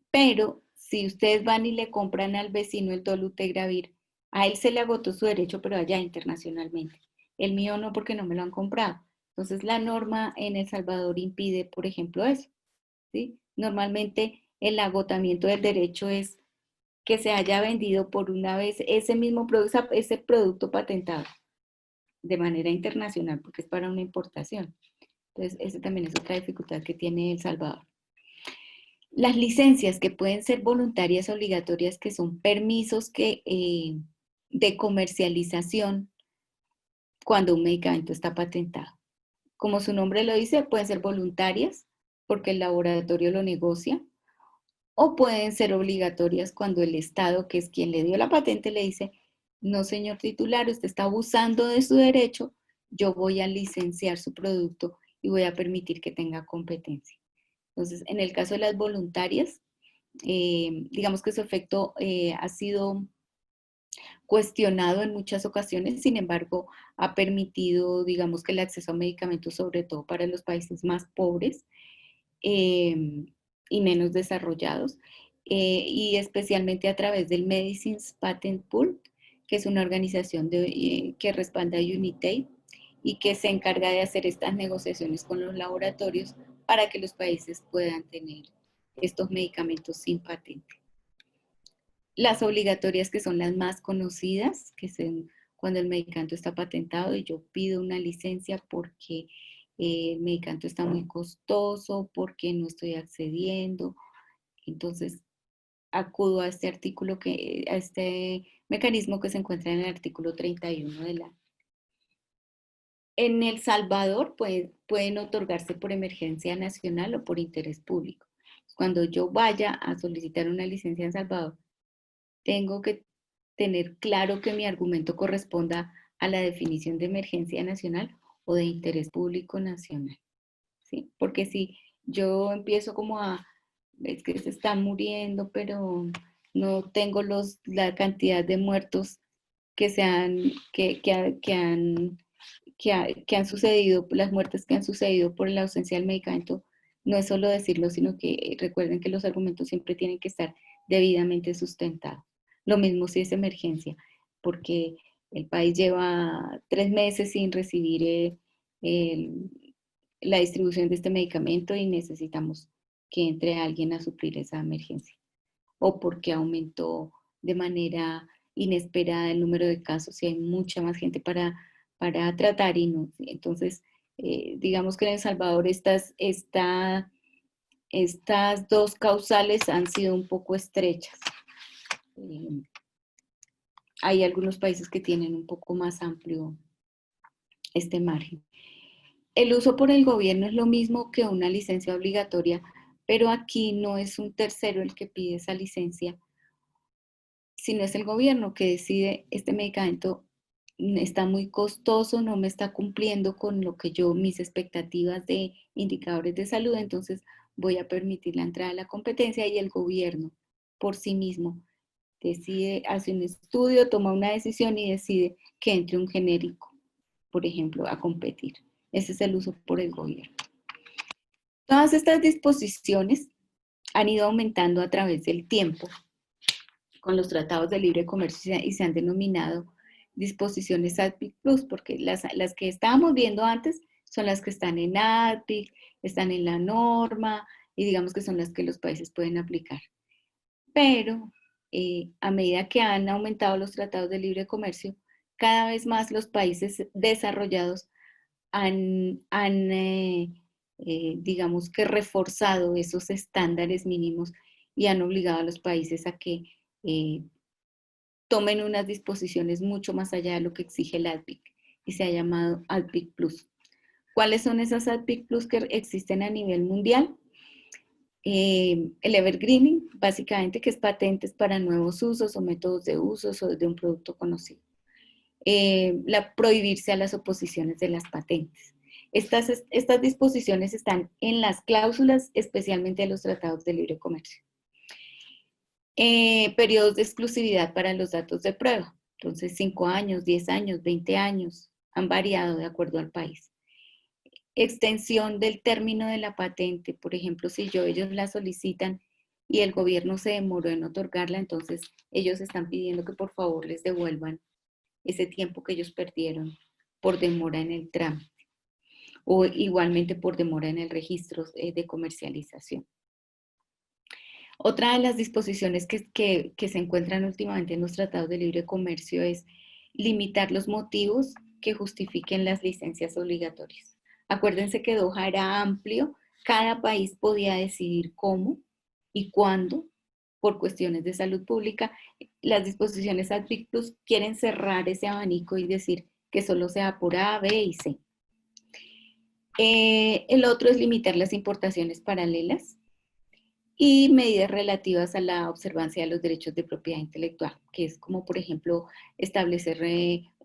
Pero si ustedes van y le compran al vecino el dolutegravir, a él se le agotó su derecho, pero allá internacionalmente. El mío no, porque no me lo han comprado. Entonces, la norma en El Salvador impide, por ejemplo, eso, ¿sí? Normalmente, el agotamiento del derecho es que se haya vendido por una vez ese mismo producto, ese producto patentado de manera internacional, porque es para una importación. Entonces, esa también es otra dificultad que tiene El Salvador. Las licencias, que pueden ser voluntarias, obligatorias, que son permisos de comercialización cuando un medicamento está patentado. Como su nombre lo dice, pueden ser voluntarias porque el laboratorio lo negocia, o pueden ser obligatorias cuando el Estado, que es quien le dio la patente, le dice: no, señor titular, usted está abusando de su derecho, yo voy a licenciar su producto y voy a permitir que tenga competencia. Entonces, en el caso de las voluntarias, digamos que su efecto ha sido cuestionado en muchas ocasiones, sin embargo, ha permitido, digamos, que el acceso a medicamentos, sobre todo para los países más pobres y menos desarrollados, y especialmente a través del Medicines Patent Pool, que es una organización que respalda a UNITAID y que se encarga de hacer estas negociaciones con los laboratorios para que los países puedan tener estos medicamentos sin patente. Las obligatorias, que son las más conocidas, que son cuando el medicamento está patentado y yo pido una licencia porque el medicamento está muy costoso, porque no estoy accediendo. Entonces, acudo a este artículo, a este mecanismo que se encuentra en el artículo 31 de la... En El Salvador pueden otorgarse por emergencia nacional o por interés público. Cuando yo vaya a solicitar una licencia en Salvador, tengo que tener claro que mi argumento corresponda a la definición de emergencia nacional o de interés público nacional, ¿sí? Porque si yo empiezo como es que se están muriendo, pero no tengo la cantidad de muertos que han sucedido, las muertes que han sucedido por la ausencia del medicamento, no es solo decirlo, sino que recuerden que los argumentos siempre tienen que estar debidamente sustentados. Lo mismo si es emergencia, porque el país lleva 3 meses sin recibir la distribución de este medicamento y necesitamos que entre alguien a suplir esa emergencia. O porque aumentó de manera inesperada el número de casos y hay mucha más gente para tratar y no. Entonces, digamos que en El Salvador estas dos causales han sido un poco estrechas. Hay algunos países que tienen un poco más amplio este margen. El uso por el gobierno es lo mismo que una licencia obligatoria, pero aquí no es un tercero el que pide esa licencia, sino es el gobierno que decide: este medicamento está muy costoso, no me está cumpliendo con lo que mis expectativas de indicadores de salud, entonces voy a permitir la entrada de la competencia, y el gobierno por sí mismo decide, hace un estudio, toma una decisión y decide que entre un genérico, por ejemplo, a competir. Ese es el uso por el gobierno. Todas estas disposiciones han ido aumentando a través del tiempo con los tratados de libre comercio y se han denominado disposiciones ADPIC Plus, porque las que estábamos viendo antes son las que están en ADPIC, están en la norma y digamos que son las que los países pueden aplicar. Pero a medida que han aumentado los tratados de libre comercio, cada vez más los países desarrollados han digamos que reforzado esos estándares mínimos y han obligado a los países a que tomen unas disposiciones mucho más allá de lo que exige el ADPIC y se ha llamado ADPIC Plus. ¿Cuáles son esas ADPIC Plus que existen a nivel mundial? El evergreening, básicamente, que es patentes para nuevos usos o métodos de uso o de un producto conocido. Prohibirse a las oposiciones de las patentes. Estas disposiciones están en las cláusulas, especialmente de los tratados de libre comercio. Periodos de exclusividad para los datos de prueba. Entonces, 5 años, 10 años, 20 años, han variado de acuerdo al país. Extensión del término de la patente. Por ejemplo, si ellos la solicitan y el gobierno se demoró en otorgarla, entonces ellos están pidiendo que por favor les devuelvan ese tiempo que ellos perdieron por demora en el trámite o igualmente por demora en el registro de comercialización. Otra de las disposiciones que se encuentran últimamente en los tratados de libre comercio es limitar los motivos que justifiquen las licencias obligatorias. Acuérdense que Doha era amplio, cada país podía decidir cómo y cuándo, por cuestiones de salud pública. Las disposiciones ADPIC Plus quieren cerrar ese abanico y decir que solo sea por A, B y C. El otro es limitar las importaciones paralelas y medidas relativas a la observancia de los derechos de propiedad intelectual, que es como, por ejemplo, establecer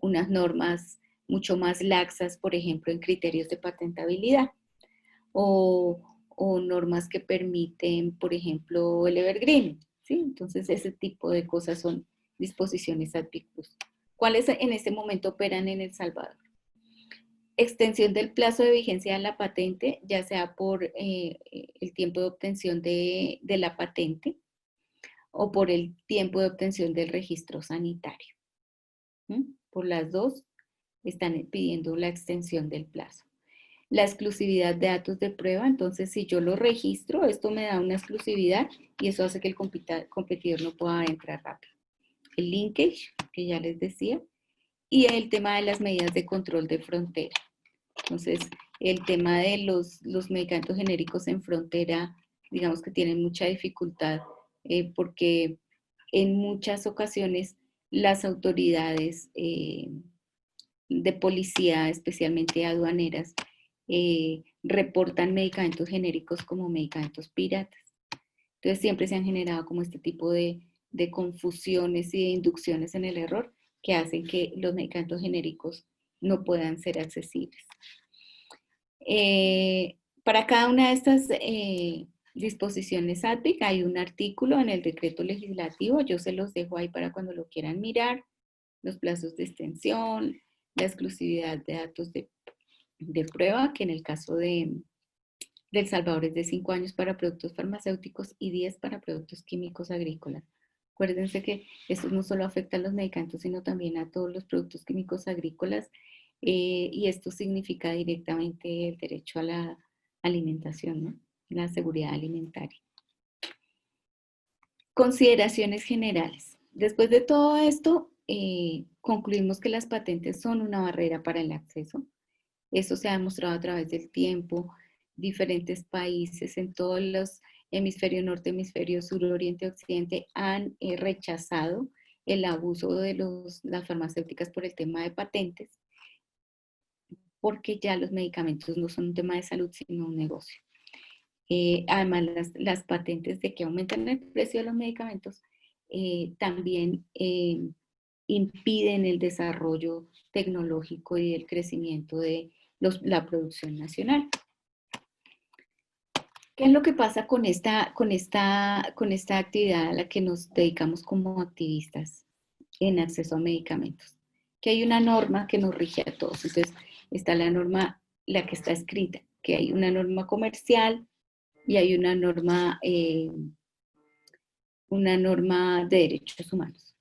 unas normas mucho más laxas, por ejemplo, en criterios de patentabilidad, o normas que permiten, por ejemplo, el evergreen, ¿sí? Entonces, ese tipo de cosas son disposiciones ADPIC Plus. ¿Cuáles en este momento operan en El Salvador? Extensión del plazo de vigencia de la patente, ya sea por el tiempo de obtención de la patente o por el tiempo de obtención del registro sanitario. Por las dos están pidiendo la extensión del plazo. la exclusividad de datos de prueba. Entonces, si yo lo registro, esto me da una exclusividad y eso hace que el competidor no pueda entrar rápido. El linkage, que ya les decía, y el tema de las medidas de control de frontera. Entonces, el tema de los medicamentos genéricos en frontera, digamos que tienen mucha dificultad porque en muchas ocasiones las autoridades de policía, especialmente aduaneras, reportan medicamentos genéricos como medicamentos piratas. Entonces siempre se han generado como este tipo de confusiones y de inducciones en el error que hacen que los medicamentos genéricos no puedan ser accesibles. Para cada una de estas disposiciones ADVIC hay un artículo en el decreto legislativo, yo se los dejo ahí para cuando lo quieran mirar, los plazos de extensión, la exclusividad de datos de prueba, que en el caso de El Salvador es de 5 años para productos farmacéuticos y 10 para productos químicos agrícolas. Acuérdense que esto no solo afecta a los medicamentos, sino también a todos los productos químicos agrícolas y esto significa directamente el derecho a la alimentación, ¿no? La seguridad alimentaria. Consideraciones generales. Después de todo esto, concluimos que las patentes son una barrera para el acceso. Eso se ha demostrado a través del tiempo. Diferentes países en todos los hemisferio norte, hemisferio sur, oriente, occidente han rechazado el abuso de las farmacéuticas por el tema de patentes, porque ya los medicamentos no son un tema de salud, sino un negocio. Además, las patentes de que aumentan el precio de los medicamentos también impiden el desarrollo tecnológico y el crecimiento de la producción nacional. ¿Qué es lo que pasa con esta actividad a la que nos dedicamos como activistas en acceso a medicamentos? Que hay una norma que nos rige a todos. Entonces, está la norma, la que está escrita, que hay una norma comercial y hay una norma de derechos humanos.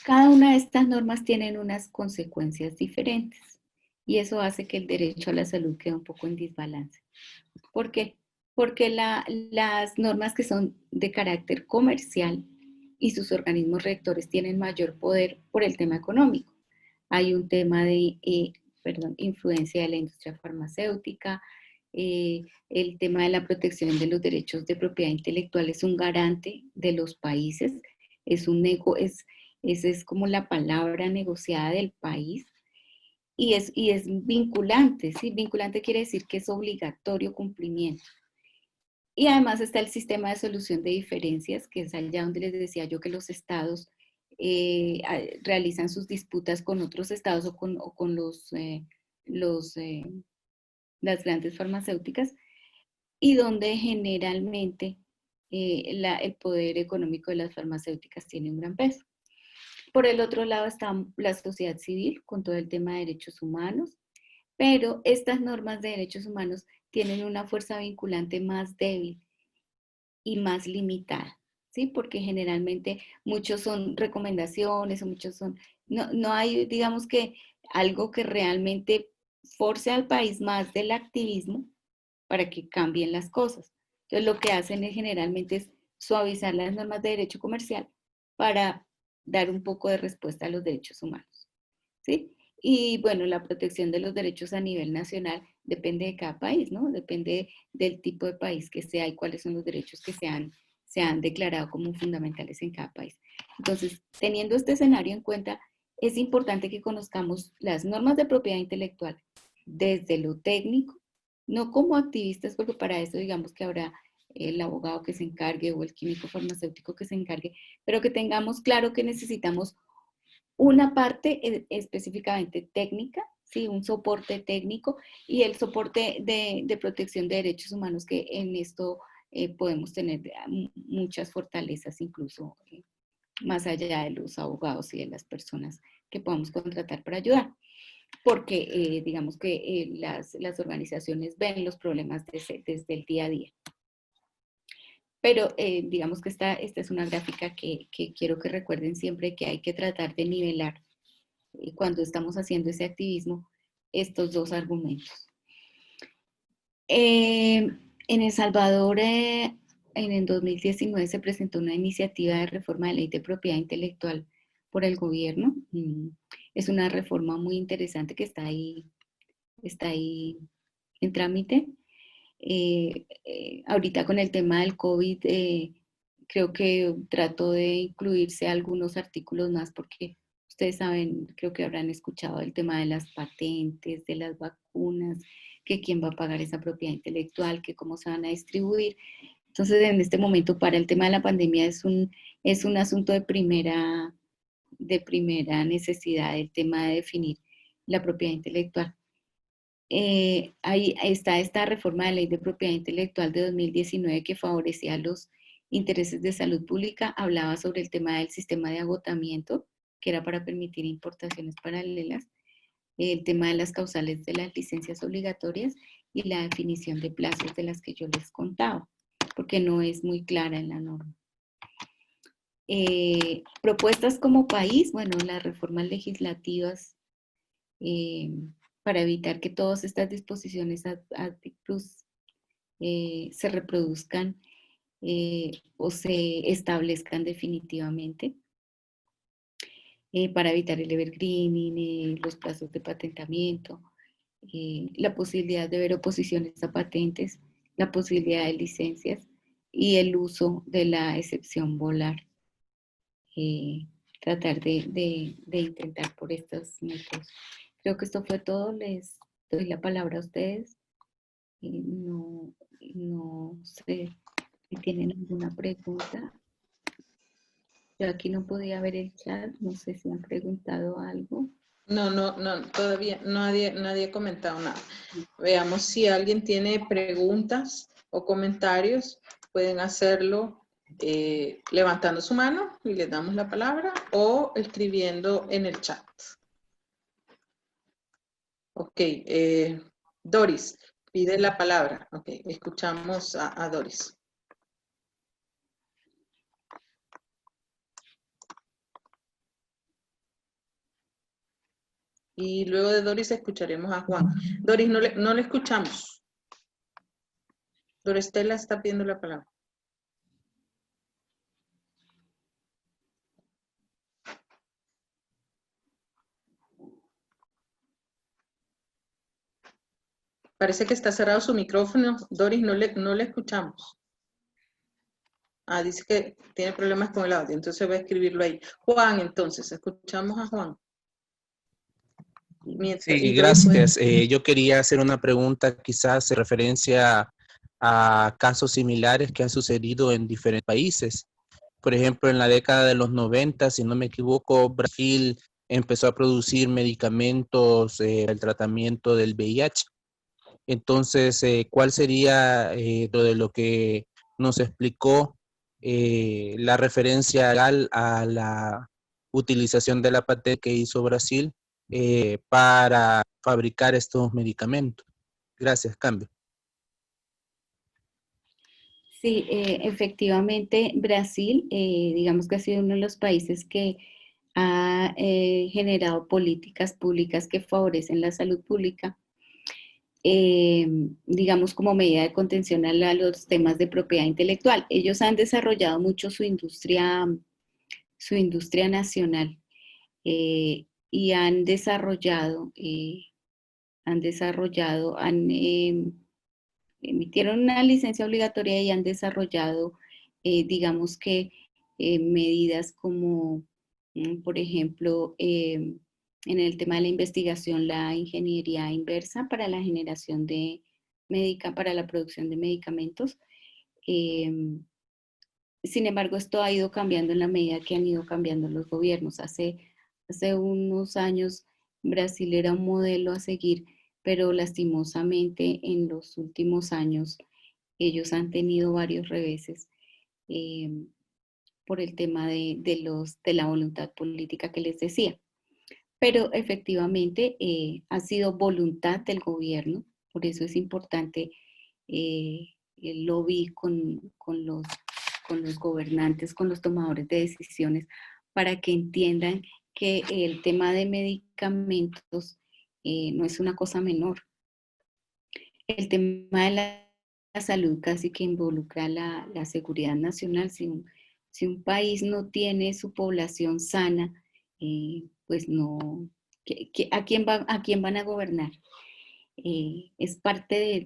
Cada una de estas normas tienen unas consecuencias diferentes y eso hace que el derecho a la salud quede un poco en desbalance. ¿Por qué? Porque las normas que son de carácter comercial y sus organismos rectores tienen mayor poder por el tema económico. Hay un tema de influencia de la industria farmacéutica, el tema de la protección de los derechos de propiedad intelectual es un garante de los países, es como la palabra negociada del país. Y es vinculante, ¿sí? Vinculante quiere decir que es obligatorio cumplimiento. Y además está el sistema de solución de diferencias, que es allá donde les decía yo que los estados realizan sus disputas con otros estados o con las grandes farmacéuticas, y donde generalmente el poder económico de las farmacéuticas tiene un gran peso. Por el otro lado está la sociedad civil con todo el tema de derechos humanos, pero estas normas de derechos humanos tienen una fuerza vinculante más débil y más limitada, ¿sí? Porque generalmente muchos son recomendaciones o muchos son, no hay, digamos que algo que realmente force al país más del activismo para que cambien las cosas. Entonces lo que hacen generalmente es suavizar las normas de derecho comercial para dar un poco de respuesta a los derechos humanos, ¿sí? Y bueno, la protección de los derechos a nivel nacional depende de cada país, ¿no? Depende del tipo de país que sea y cuáles son los derechos que se han declarado como fundamentales en cada país. Entonces, teniendo este escenario en cuenta, es importante que conozcamos las normas de propiedad intelectual desde lo técnico, no como activistas, porque para eso digamos que habrá el abogado que se encargue o el químico farmacéutico que se encargue, pero que tengamos claro que necesitamos una parte específicamente técnica, ¿sí? Un soporte técnico y el soporte de protección de derechos humanos, que en esto podemos tener muchas fortalezas, incluso más allá de los abogados y de las personas que podamos contratar para ayudar. Porque digamos que las organizaciones ven los problemas desde el día a día. Pero digamos que esta es una gráfica que quiero que recuerden siempre que hay que tratar de nivelar cuando estamos haciendo ese activismo, estos dos argumentos. En El Salvador, en el 2019 se presentó una iniciativa de reforma de ley de propiedad intelectual por el gobierno. Es una reforma muy interesante que está ahí en trámite. Ahorita con el tema del COVID, creo que trato de incluirse algunos artículos más porque ustedes saben, creo que habrán escuchado el tema de las patentes, de las vacunas, que quién va a pagar esa propiedad intelectual, que cómo se van a distribuir. Entonces, en este momento, para el tema de la pandemia es un asunto de primera necesidad, el tema de definir la propiedad intelectual. Ahí está esta reforma de ley de propiedad intelectual de 2019 que favorecía los intereses de salud pública, hablaba sobre el tema del sistema de agotamiento, que era para permitir importaciones paralelas, el tema de las causales de las licencias obligatorias y la definición de plazos de las que yo les contaba, porque no es muy clara en la norma. Propuestas como país, bueno, las reformas legislativas para evitar que todas estas disposiciones plus se reproduzcan o se establezcan definitivamente, para evitar el evergreening, los plazos de patentamiento, la posibilidad de ver oposiciones a patentes, la posibilidad de licencias y el uso de la excepción volar. Tratar de intentar por estos métodos. Creo que esto fue todo. Les doy la palabra a ustedes. No sé si tienen alguna pregunta. Yo aquí no podía ver el chat. No sé si han preguntado algo. No, todavía nadie ha comentado nada. Veamos si alguien tiene preguntas o comentarios. Pueden hacerlo levantando su mano y les damos la palabra o escribiendo en el chat. Ok, Doris, pide la palabra. Ok, escuchamos a Doris. Y luego de Doris escucharemos a Juan. Doris, no le escuchamos. Dorestela está pidiendo la palabra. Parece que está cerrado su micrófono. Doris, no le escuchamos. Ah, dice que tiene problemas con el audio, entonces voy a escribirlo ahí. Juan, entonces, escuchamos a Juan. Sí, gracias. Yo quería hacer una pregunta quizás en referencia a casos similares que han sucedido en diferentes países. Por ejemplo, en la década de los 90, si no me equivoco, Brasil empezó a producir medicamentos para el tratamiento del VIH. Entonces, ¿cuál sería de lo que nos explicó la referencia legal a la utilización de la patente que hizo Brasil para fabricar estos medicamentos? Gracias, cambio. Sí, efectivamente, Brasil, digamos que ha sido uno de los países que ha generado políticas públicas que favorecen la salud pública, digamos como medida de contención a los temas de propiedad intelectual. Ellos han desarrollado mucho su industria nacional y emitieron una licencia obligatoria y han desarrollado, digamos que, medidas como, por ejemplo, en el tema de la investigación, la ingeniería inversa para la generación para la producción de medicamentos. Sin embargo, esto ha ido cambiando en la medida que han ido cambiando los gobiernos. Hace unos años, Brasil era un modelo a seguir, pero lastimosamente en los últimos años ellos han tenido varios reveses por el tema de la voluntad política que les decía. Pero efectivamente ha sido voluntad del gobierno, por eso es importante el lobby con los gobernantes, con los tomadores de decisiones, para que entiendan que el tema de medicamentos no es una cosa menor. El tema de la salud casi que involucra la seguridad nacional. Si un país no tiene su población sana, pues no, ¿a quién van a gobernar? Es parte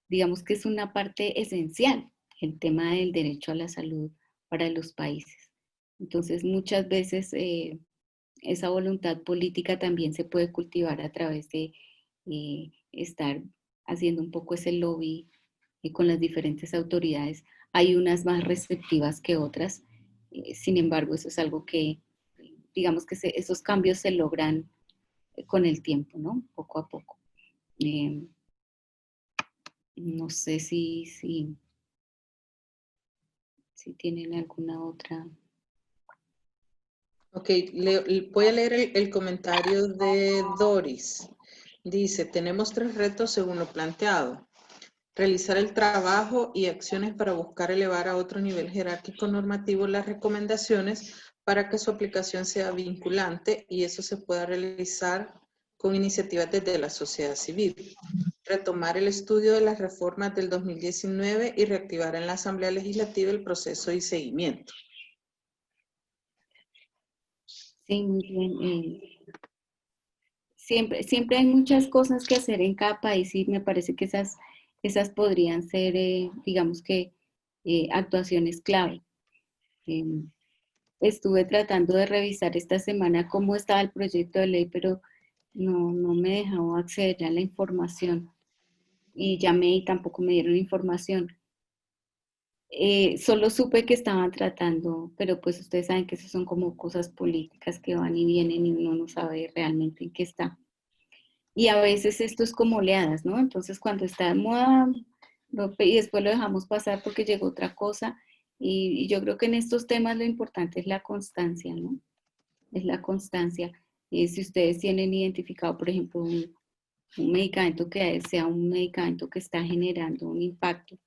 digamos que es una parte esencial, el tema del derecho a la salud para los países. Entonces, muchas veces esa voluntad política también se puede cultivar a través de estar haciendo un poco ese lobby con las diferentes autoridades. Hay unas más receptivas que otras, sin embargo, eso es algo que, digamos que esos cambios se logran con el tiempo, ¿no? Poco a poco. No sé si tienen alguna otra. Ok, voy a leer el comentario de Doris. Dice, tenemos 3 retos según lo planteado. Realizar el trabajo y acciones para buscar elevar a otro nivel jerárquico normativo las recomendaciones para que su aplicación sea vinculante y eso se pueda realizar con iniciativas desde la sociedad civil. Retomar el estudio de las reformas del 2019 y reactivar en la Asamblea Legislativa el proceso y seguimiento. Sí, muy bien. Siempre hay muchas cosas que hacer en cada país y me parece que esas podrían ser, digamos que, actuaciones clave. Estuve tratando de revisar esta semana cómo estaba el proyecto de ley, pero no me dejaba acceder a la información. Y llamé y tampoco me dieron información. Solo supe que estaban tratando, pero pues ustedes saben que eso son como cosas políticas que van y vienen y uno no sabe realmente en qué está. Y a veces esto es como oleadas, ¿no? Entonces cuando está de moda, y después lo dejamos pasar porque llegó otra cosa. Y yo creo que en estos temas lo importante es la constancia, ¿no? Es la constancia. Si ustedes tienen identificado, por ejemplo, un medicamento que sea un medicamento que está generando un impacto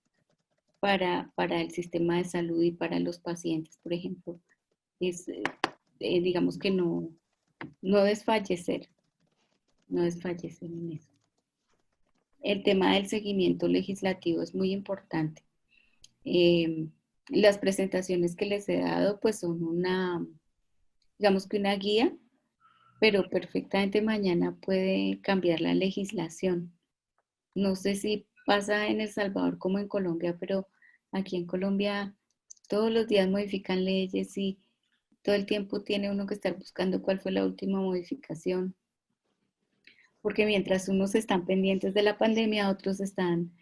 para el sistema de salud y para los pacientes, por ejemplo, es, digamos que no desfallecer, no desfallecer en eso. El tema del seguimiento legislativo es muy importante. Las presentaciones que les he dado pues son digamos que una guía, pero perfectamente mañana puede cambiar la legislación. No sé si pasa en El Salvador como en Colombia, pero aquí en Colombia todos los días modifican leyes y todo el tiempo tiene uno que estar buscando cuál fue la última modificación. Porque mientras unos están pendientes de la pandemia, otros están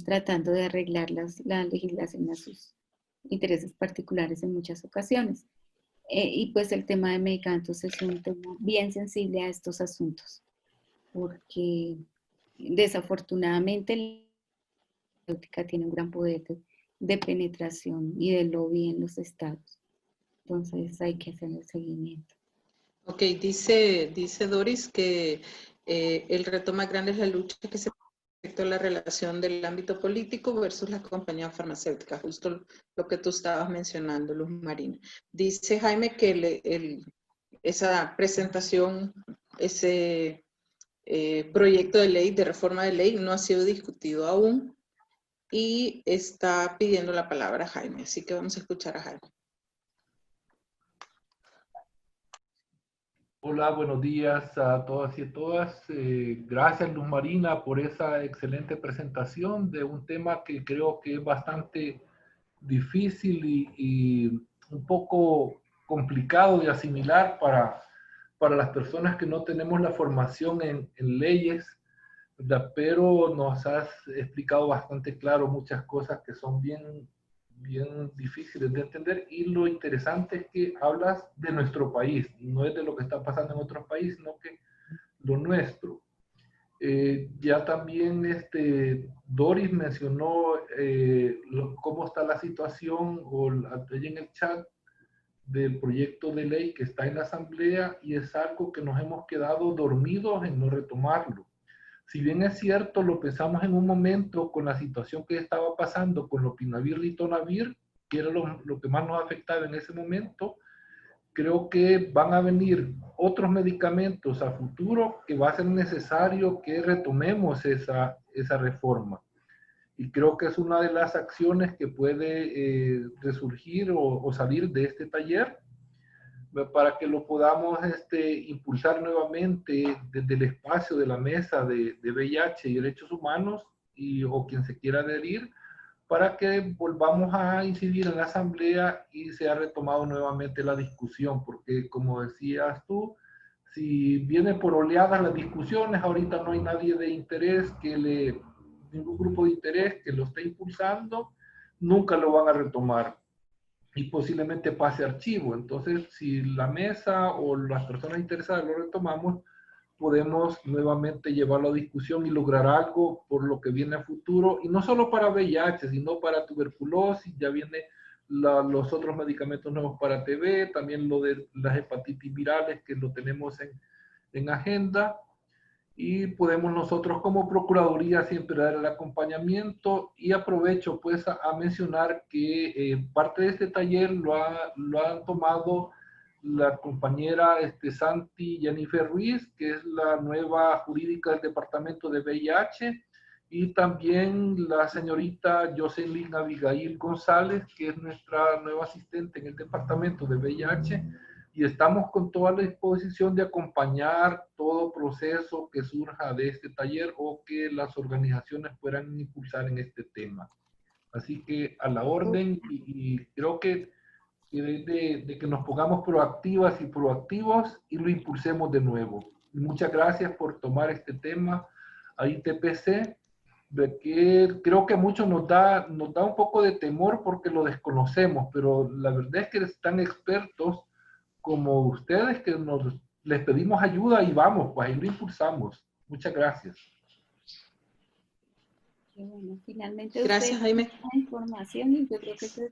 tratando de arreglar la legislación a sus intereses particulares en muchas ocasiones. Y pues el tema de medicamentos es un tema bien sensible a estos asuntos, porque desafortunadamente la farmacéutica tiene un gran poder de penetración y de lobby en los estados. Entonces hay que hacer el seguimiento. Ok, dice Doris que el reto más grande es la lucha que se respecto a la relación del ámbito político versus la compañía farmacéutica, justo lo que tú estabas mencionando, Luz Marina. Dice Jaime que esa presentación, ese proyecto de ley, de reforma de ley, no ha sido discutido aún y está pidiendo la palabra Jaime, así que vamos a escuchar a Jaime. Hola, buenos días a todas y a todas. Gracias, Luz Marina, por esa excelente presentación de un tema que creo que es bastante difícil y un poco complicado de asimilar para las personas que no tenemos la formación en leyes, ¿verdad? Pero nos has explicado bastante claro muchas cosas que son bien difíciles de entender, y lo interesante es que hablas de nuestro país, no es de lo que está pasando en otros países, sino que lo nuestro. Ya también Doris mencionó cómo está la situación ahí en el chat del proyecto de ley que está en la asamblea, y es algo que nos hemos quedado dormidos en no retomarlo. Si bien es cierto, lo pensamos en un momento con la situación que estaba pasando con Lopinavir y Ritonavir, que era lo que más nos afectaba en ese momento, creo que van a venir otros medicamentos a futuro que va a ser necesario que retomemos esa reforma. Y creo que es una de las acciones que puede resurgir o salir de este taller para que lo podamos impulsar nuevamente desde el espacio de la mesa de VIH y derechos humanos o quien se quiera adherir, para que volvamos a incidir en la asamblea y se ha retomado nuevamente la discusión, porque como decías tú, si viene por oleadas las discusiones, ahorita no hay nadie de interés ningún grupo de interés que lo esté impulsando, nunca lo van a retomar y posiblemente pase archivo. Entonces, si la mesa o las personas interesadas lo retomamos, podemos nuevamente llevarlo a discusión y lograr algo por lo que viene a futuro, y no solo para VIH, sino para tuberculosis, ya viene los otros medicamentos nuevos para TB, también lo de las hepatitis virales que lo tenemos en agenda, y podemos nosotros como Procuraduría siempre dar el acompañamiento. Y aprovecho pues a mencionar que parte de este taller lo han tomado la compañera Santi Jennifer Ruiz, que es la nueva jurídica del departamento de VIH, y también la señorita Jocelyn Abigail González, que es nuestra nueva asistente en el departamento de VIH, y estamos con toda la disposición de acompañar todo proceso que surja de este taller o que las organizaciones puedan impulsar en este tema. Así que a la orden, y creo que de que nos pongamos proactivas y proactivos y lo impulsemos de nuevo. Muchas gracias por tomar este tema a ITPC, que creo que a muchos nos da un poco de temor porque lo desconocemos, pero la verdad es que están expertos como ustedes, que les pedimos ayuda y vamos, pues ahí lo impulsamos. Muchas gracias. Bueno, finalmente Gracias, ustedes Jaime. la información, y yo creo que eso es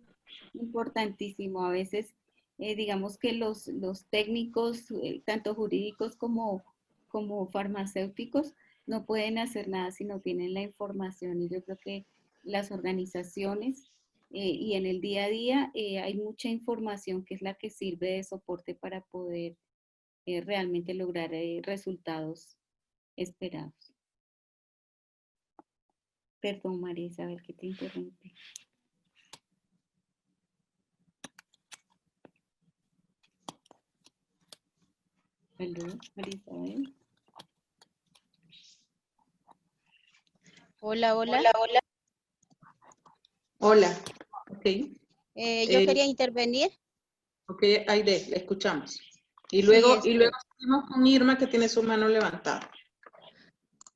importantísimo. A veces, digamos que los técnicos, tanto jurídicos como farmacéuticos, no pueden hacer nada si no tienen la información, y yo creo que las organizaciones y en el día a día hay mucha información que es la que sirve de soporte para poder realmente lograr resultados esperados. Perdón, María Isabel, que te interrumpí. Perdón, María Isabel. Hola, hola. Hola. Ok. Yo quería intervenir. Ok, Aide, le escuchamos. Y luego, Sí, luego seguimos con Irma, que tiene su mano levantada.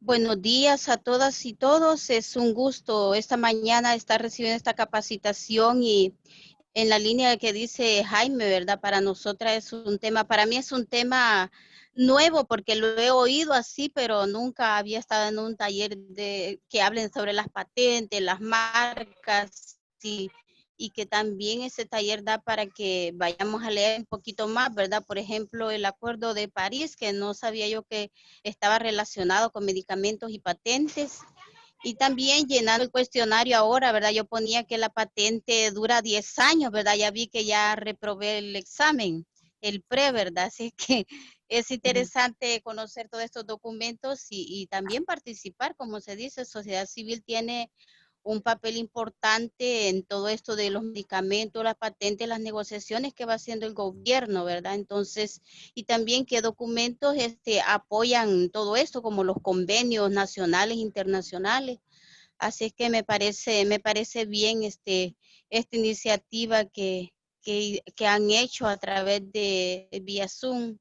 buenos días a todas y todos. Es un gusto esta mañana estar recibiendo esta capacitación, y en la línea que dice Jaime, ¿verdad? Para nosotras es un tema, para mí es un tema nuevo porque lo he oído así, pero nunca había estado en un taller que hablen sobre las patentes, las marcas, y que también ese taller da para que vayamos a leer un poquito más, ¿verdad? Por ejemplo, el Acuerdo de París, que no sabía yo que estaba relacionado con medicamentos y patentes. Y también llenando el cuestionario ahora, ¿verdad? Yo ponía que la patente dura 10 años, ¿verdad? Ya vi que ya reprobé el examen, el pre, ¿verdad? Así que es interesante conocer todos estos documentos y también participar, como se dice, sociedad civil tiene un papel importante en todo esto de los medicamentos, las patentes, las negociaciones que va haciendo el gobierno, ¿verdad? Entonces, y también qué documentos apoyan todo esto, como los convenios nacionales, internacionales. Así es que me parece bien esta iniciativa que han hecho a través de vía Zoom.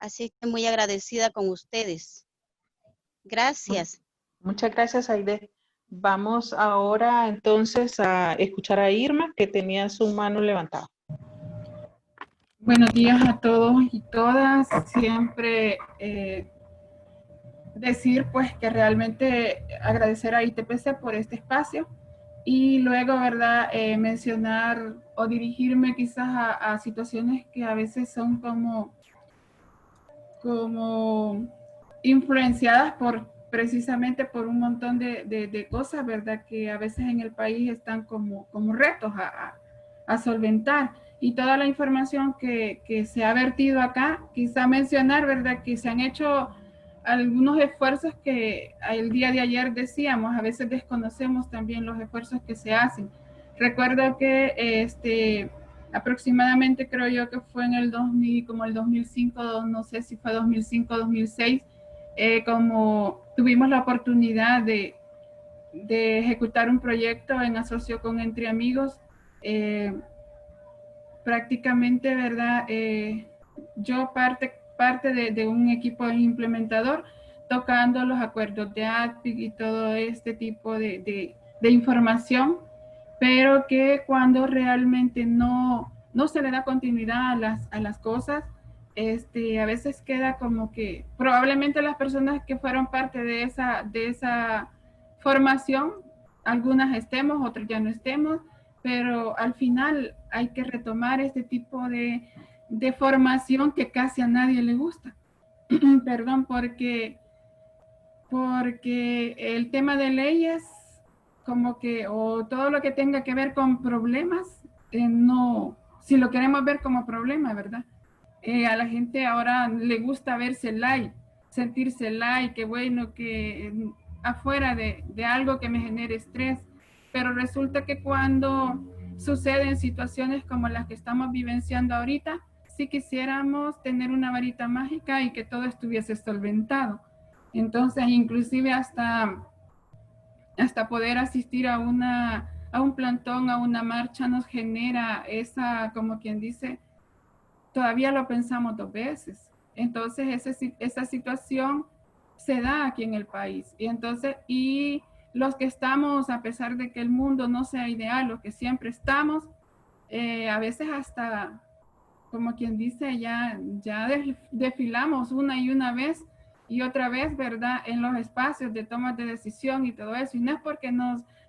Así que muy agradecida con ustedes. Gracias. Muchas gracias, Aide. Vamos ahora entonces a escuchar a Irma, que tenía su mano levantada. Buenos días a todos y todas. Siempre decir pues que realmente agradecer a ITPC por este espacio, y luego, ¿verdad? Mencionar o dirigirme quizás a situaciones que a veces son como influenciadas precisamente por un montón de cosas, ¿verdad? Que a veces en el país están como retos a solventar. y toda la información que se ha vertido acá, quizá mencionar, ¿verdad?, que se han hecho algunos esfuerzos que el día de ayer decíamos, a veces desconocemos también los esfuerzos que se hacen. Recuerdo que aproximadamente creo yo que fue en el 2000, como el 2005, no sé si fue 2005 2006, como tuvimos la oportunidad de ejecutar un proyecto en asocio con Entre Amigos, prácticamente, ¿verdad? Yo parte de un equipo implementador tocando los acuerdos de ADPIC y todo este tipo de información, pero que cuando realmente no se le da continuidad a las cosas, a veces queda como que probablemente las personas que fueron parte de esa formación, algunas estemos, otras ya no estemos, pero al final hay que retomar este tipo de formación que casi a nadie le gusta. Perdón, porque el tema de leyes, como que, o todo lo que tenga que ver con problemas, no, si lo queremos ver como problema, ¿verdad? A la gente ahora le gusta verse light, sentirse light, que bueno, que afuera de algo que me genere estrés, pero resulta que cuando suceden situaciones como las que estamos vivenciando ahorita, sí quisiéramos tener una varita mágica y que todo estuviese solventado. Entonces, inclusive hasta poder asistir a un plantón, a una marcha, nos genera esa, como quien dice, todavía lo pensamos 2 veces. Entonces, esa situación se da aquí en el país. Y entonces, y los que estamos, a pesar de que el mundo no sea ideal, los que siempre estamos, a veces hasta, como quien dice, ya desfilamos una y una vez y otra vez, ¿verdad?, en los espacios de toma de decisión y todo eso. Y no es porque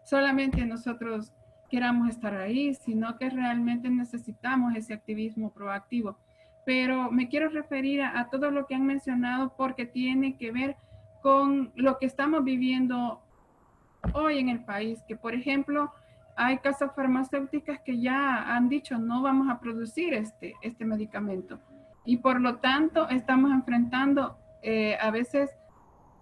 solamente nosotros queramos estar ahí, sino que realmente necesitamos ese activismo proactivo. Pero me quiero referir a todo lo que han mencionado porque tiene que ver con lo que estamos viviendo hoy en el país, que por ejemplo hay casas farmacéuticas que ya han dicho no vamos a producir este medicamento y por lo tanto estamos enfrentando a veces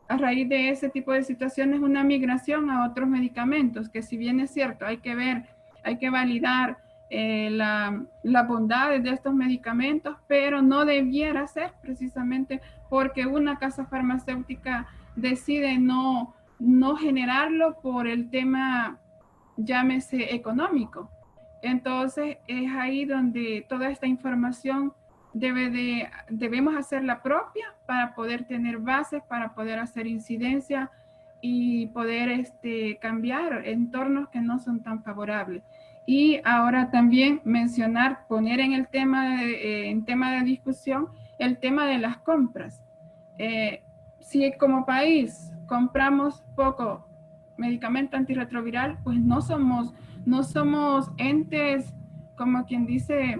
a raíz de ese tipo de situaciones una migración a otros medicamentos, que si bien es cierto hay que ver, hay que validar las bondades de estos medicamentos, pero no debiera ser precisamente porque una casa farmacéutica decide no generarlo por el tema, llámese, económico. Entonces es ahí donde toda esta información debemos hacerla propia para poder tener bases, para poder hacer incidencia y poder cambiar entornos que no son tan favorables. Y ahora también mencionar, poner en el tema de discusión el tema de las compras. Si como país compramos poco medicamento antirretroviral, pues no somos entes, como quien dice,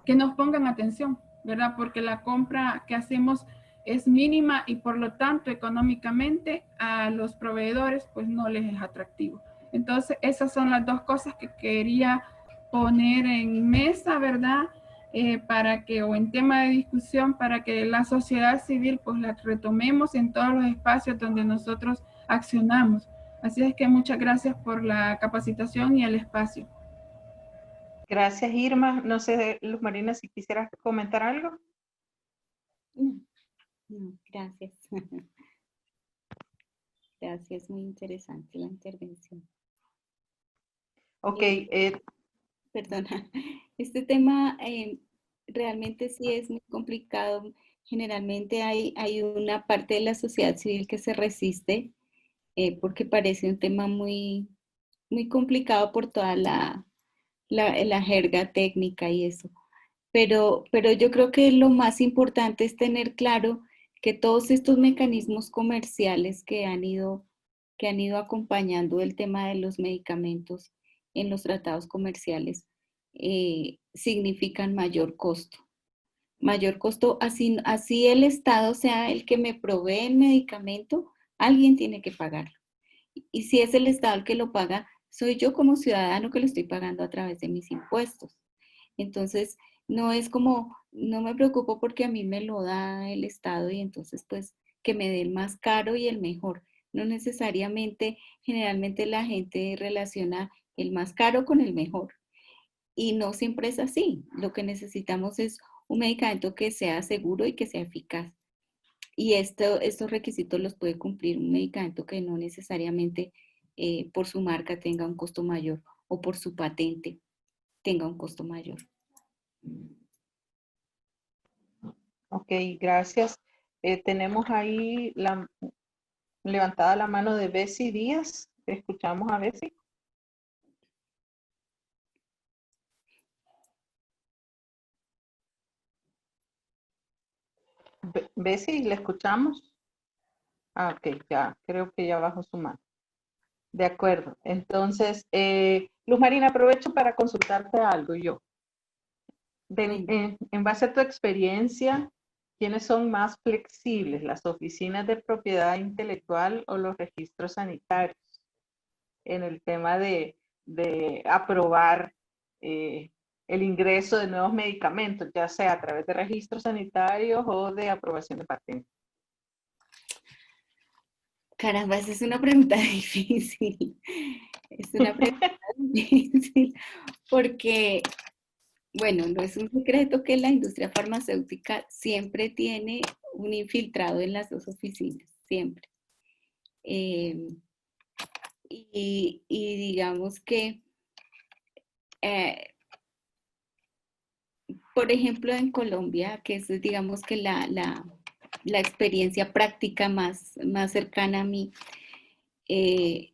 que nos pongan atención, ¿verdad? Porque la compra que hacemos es mínima y por lo tanto económicamente a los proveedores pues no les es atractivo. Entonces esas son las 2 cosas que quería poner en mesa, ¿verdad? Para que, o en tema de discusión, para que la sociedad civil pues la retomemos en todos los espacios donde nosotros accionamos. Así es que muchas gracias por la capacitación y el espacio. Gracias, Irma. No sé, Luz Marina, si quisieras comentar algo. No, gracias. Gracias, muy interesante la intervención. Ok. Perdona, este tema realmente sí es muy complicado. Generalmente hay una parte de la sociedad civil que se resiste porque parece un tema muy, muy complicado por toda la jerga técnica y eso. Pero yo creo que lo más importante es tener claro que todos estos mecanismos comerciales que han ido acompañando el tema de los medicamentos en los tratados comerciales significan mayor costo. Mayor costo, así el Estado sea el que me provee el medicamento, alguien tiene que pagarlo. Y si es el Estado el que lo paga, soy yo como ciudadano que lo estoy pagando a través de mis impuestos. Entonces, no es como, no me preocupo porque a mí me lo da el Estado y entonces pues que me dé el más caro y el mejor. No necesariamente, generalmente la gente relaciona el más caro con el mejor y no siempre es así. Lo que necesitamos es un medicamento que sea seguro y que sea eficaz. Y estos requisitos los puede cumplir un medicamento que no necesariamente por su marca tenga un costo mayor o por su patente tenga un costo mayor. Ok, gracias. Tenemos ahí levantada la mano de Bessie Díaz. Escuchamos a Bessie. Bessie, ¿le escuchamos? Ah, ok, ya, creo que ya bajó su mano. De acuerdo. Entonces, Luz Marina, aprovecho para consultarte algo yo. En base a tu experiencia, ¿quiénes son más flexibles, las oficinas de propiedad intelectual o los registros sanitarios en el tema de aprobar el ingreso de nuevos medicamentos, ya sea a través de registros sanitarios o de aprobación de patentes? Caramba, esa es una pregunta difícil. Es una pregunta difícil porque, bueno, no es un secreto que la industria farmacéutica siempre tiene un infiltrado en las dos oficinas, siempre. Y digamos que, por ejemplo, en Colombia, que es digamos que la experiencia práctica más cercana a mí,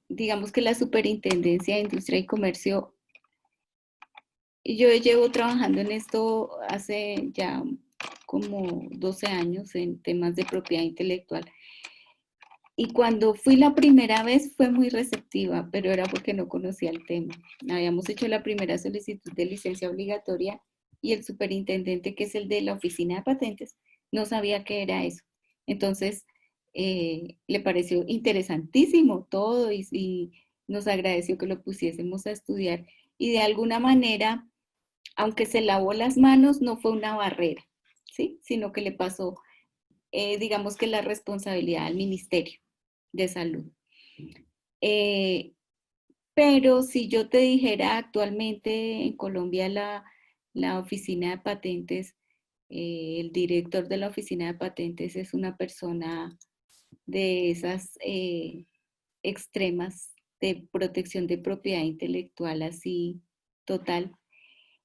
digamos que la Superintendencia de Industria y Comercio, yo llevo trabajando en esto hace ya como 12 años en temas de propiedad intelectual. Y cuando fui la primera vez fue muy receptiva, pero era porque no conocía el tema. Habíamos hecho la primera solicitud de licencia obligatoria y el superintendente, que es el de la oficina de patentes, no sabía qué era eso. Entonces, le pareció interesantísimo todo y nos agradeció que lo pusiésemos a estudiar. Y de alguna manera, aunque se lavó las manos, no fue una barrera, ¿sí? Sino que le pasó, digamos que la responsabilidad al Ministerio de Salud. Pero si yo te dijera actualmente en Colombia la oficina de patentes, el director de la oficina de patentes es una persona de esas extremas de protección de propiedad intelectual así total.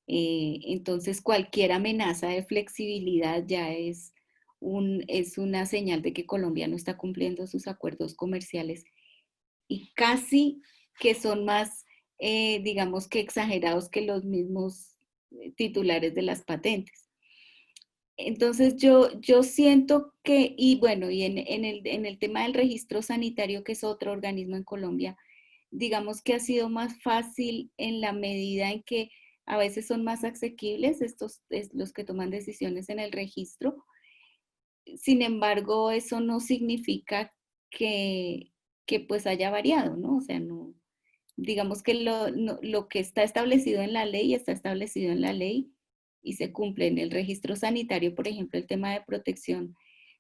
Entonces cualquier amenaza de flexibilidad ya es una señal de que Colombia no está cumpliendo sus acuerdos comerciales y casi que son más, digamos que exagerados que los mismos titulares de las patentes. Entonces yo siento que, y bueno, y en el tema del registro sanitario, que es otro organismo en Colombia, digamos que ha sido más fácil en la medida en que a veces son más asequibles los que toman decisiones en el registro. Sin embargo, eso no significa que pues haya variado, ¿no? O sea, no, digamos que lo que está establecido en la ley está establecido en la ley y se cumple. En el registro sanitario, por ejemplo, el tema de protección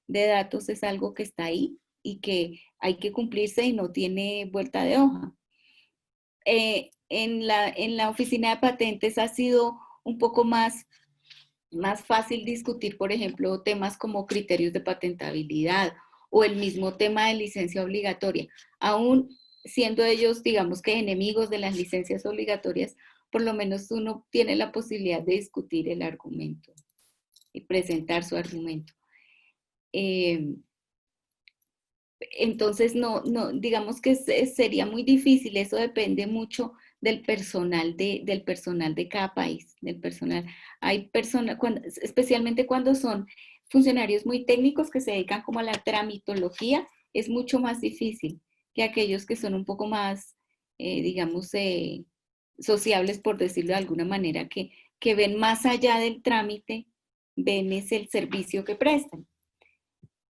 de datos es algo que está ahí y que hay que cumplirse y no tiene vuelta de hoja. En la oficina de patentes ha sido un poco más fácil discutir, por ejemplo, temas como criterios de patentabilidad o el mismo tema de licencia obligatoria. Aún siendo ellos, digamos que enemigos de las licencias obligatorias, por lo menos uno tiene la posibilidad de discutir el argumento y presentar su argumento. Entonces, no, digamos que sería muy difícil, eso depende mucho del personal de cada país, del personal. Hay personas, especialmente cuando son funcionarios muy técnicos que se dedican como a la tramitología, es mucho más difícil que aquellos que son un poco más, digamos, sociables, por decirlo de alguna manera, que ven más allá del trámite, ven es el servicio que prestan.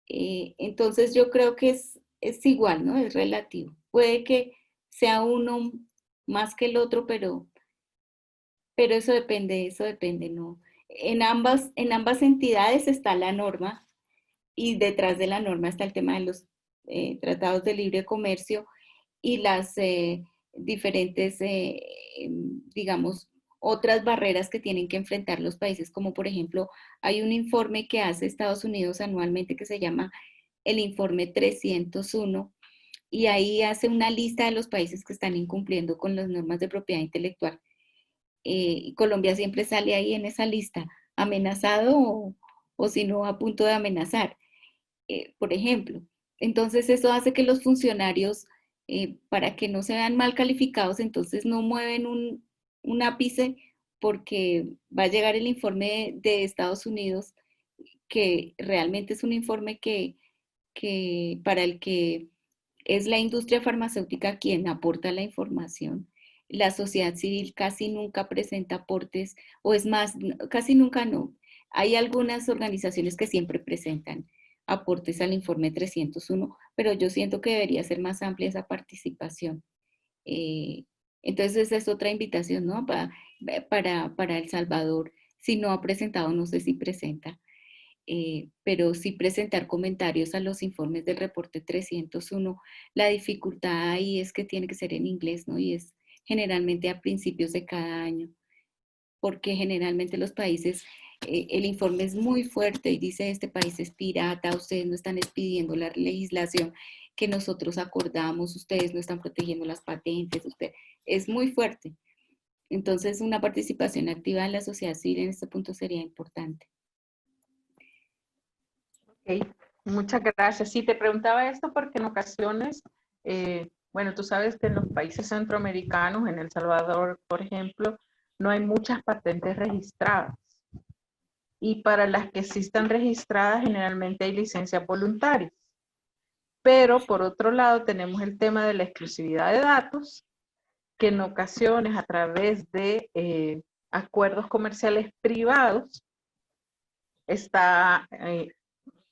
Entonces yo creo que es igual, ¿no? Es relativo. Puede que sea uno más que el otro, pero eso depende, ¿no? En ambas entidades está la norma y detrás de la norma está el tema de los tratados de libre comercio y las diferentes, digamos, otras barreras que tienen que enfrentar los países, como por ejemplo, hay un informe que hace Estados Unidos anualmente que se llama el informe 301, y ahí hace una lista de los países que están incumpliendo con las normas de propiedad intelectual. Y Colombia siempre sale ahí en esa lista, amenazado o si no a punto de amenazar, por ejemplo. Entonces eso hace que los funcionarios, para que no se vean mal calificados, entonces no mueven un ápice porque va a llegar el informe de Estados Unidos, que realmente es un informe que para el que es la industria farmacéutica quien aporta la información. La sociedad civil casi nunca presenta aportes, o es más, casi nunca no. Hay algunas organizaciones que siempre presentan aportes al informe 301, pero yo siento que debería ser más amplia esa participación. Entonces esa es otra invitación, ¿no? Para El Salvador, si no ha presentado, no sé si presenta, pero sí presentar comentarios a los informes del reporte 301. La dificultad ahí es que tiene que ser en inglés, ¿no? Y es generalmente a principios de cada año, porque generalmente los países, el informe es muy fuerte y dice: este país es pirata, ustedes no están expidiendo la legislación que nosotros acordamos, ustedes no están protegiendo las patentes, es muy fuerte. Entonces una participación activa de la sociedad civil en este punto sería importante. Ok, muchas gracias. Sí, te preguntaba esto porque en ocasiones, bueno, tú sabes que en los países centroamericanos, en El Salvador, por ejemplo, no hay muchas patentes registradas. Y para las que sí están registradas, generalmente hay licencias voluntarias. Pero por otro lado, tenemos el tema de la exclusividad de datos, que en ocasiones a través de acuerdos comerciales privados está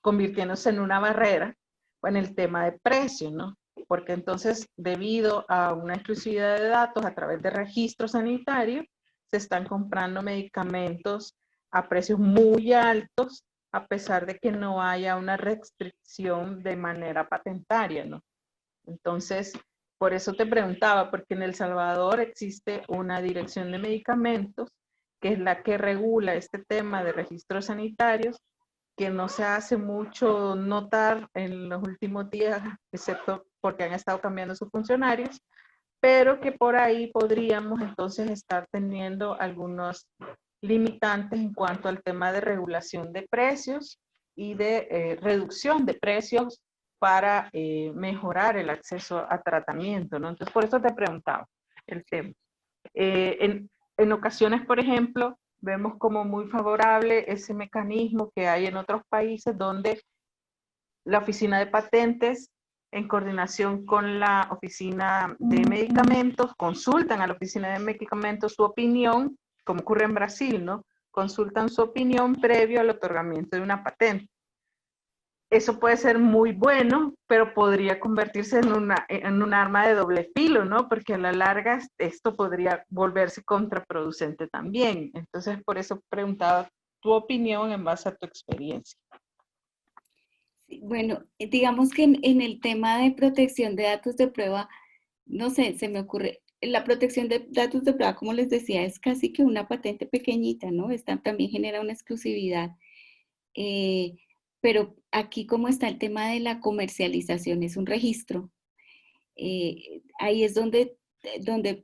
convirtiéndose en una barrera en el tema de precios, ¿no? Porque entonces, debido a una exclusividad de datos a través de registros sanitarios, se están comprando medicamentos a precios muy altos, a pesar de que no haya una restricción de manera patentaria, ¿no? Entonces, por eso te preguntaba, porque en El Salvador existe una dirección de medicamentos, que es la que regula este tema de registros sanitarios, que no se hace mucho notar en los últimos días, excepto porque han estado cambiando sus funcionarios, pero que por ahí podríamos entonces estar teniendo algunos limitantes en cuanto al tema de regulación de precios y de reducción de precios para mejorar el acceso a tratamiento, ¿no? Entonces, por eso te preguntaba el tema. En ocasiones, por ejemplo, vemos como muy favorable ese mecanismo que hay en otros países donde la oficina de patentes, en coordinación con la oficina de medicamentos, consultan a la oficina de medicamentos su opinión, como ocurre en Brasil, ¿no? Consultan su opinión previo al otorgamiento de una patente. Eso puede ser muy bueno, pero podría convertirse en un arma de doble filo, ¿no? Porque a la larga esto podría volverse contraproducente también. Entonces, por eso preguntaba tu opinión en base a tu experiencia. Bueno, digamos que en el tema de protección de datos de prueba, no sé, se me ocurre, la protección de datos de prueba, como les decía, es casi que una patente pequeñita, ¿no? Esta también genera una exclusividad. Pero aquí como está el tema de la comercialización, es un registro. Ahí es donde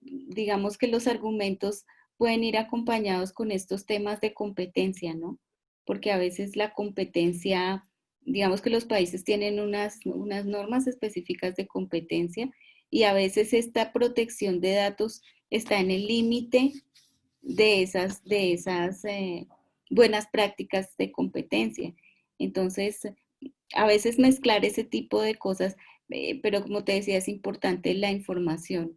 digamos que los argumentos pueden ir acompañados con estos temas de competencia, ¿no? Porque a veces la competencia, digamos que los países tienen unas normas específicas de competencia y a veces esta protección de datos está en el límite de esas buenas prácticas de competencia. Entonces, a veces mezclar ese tipo de cosas, pero como te decía, es importante la información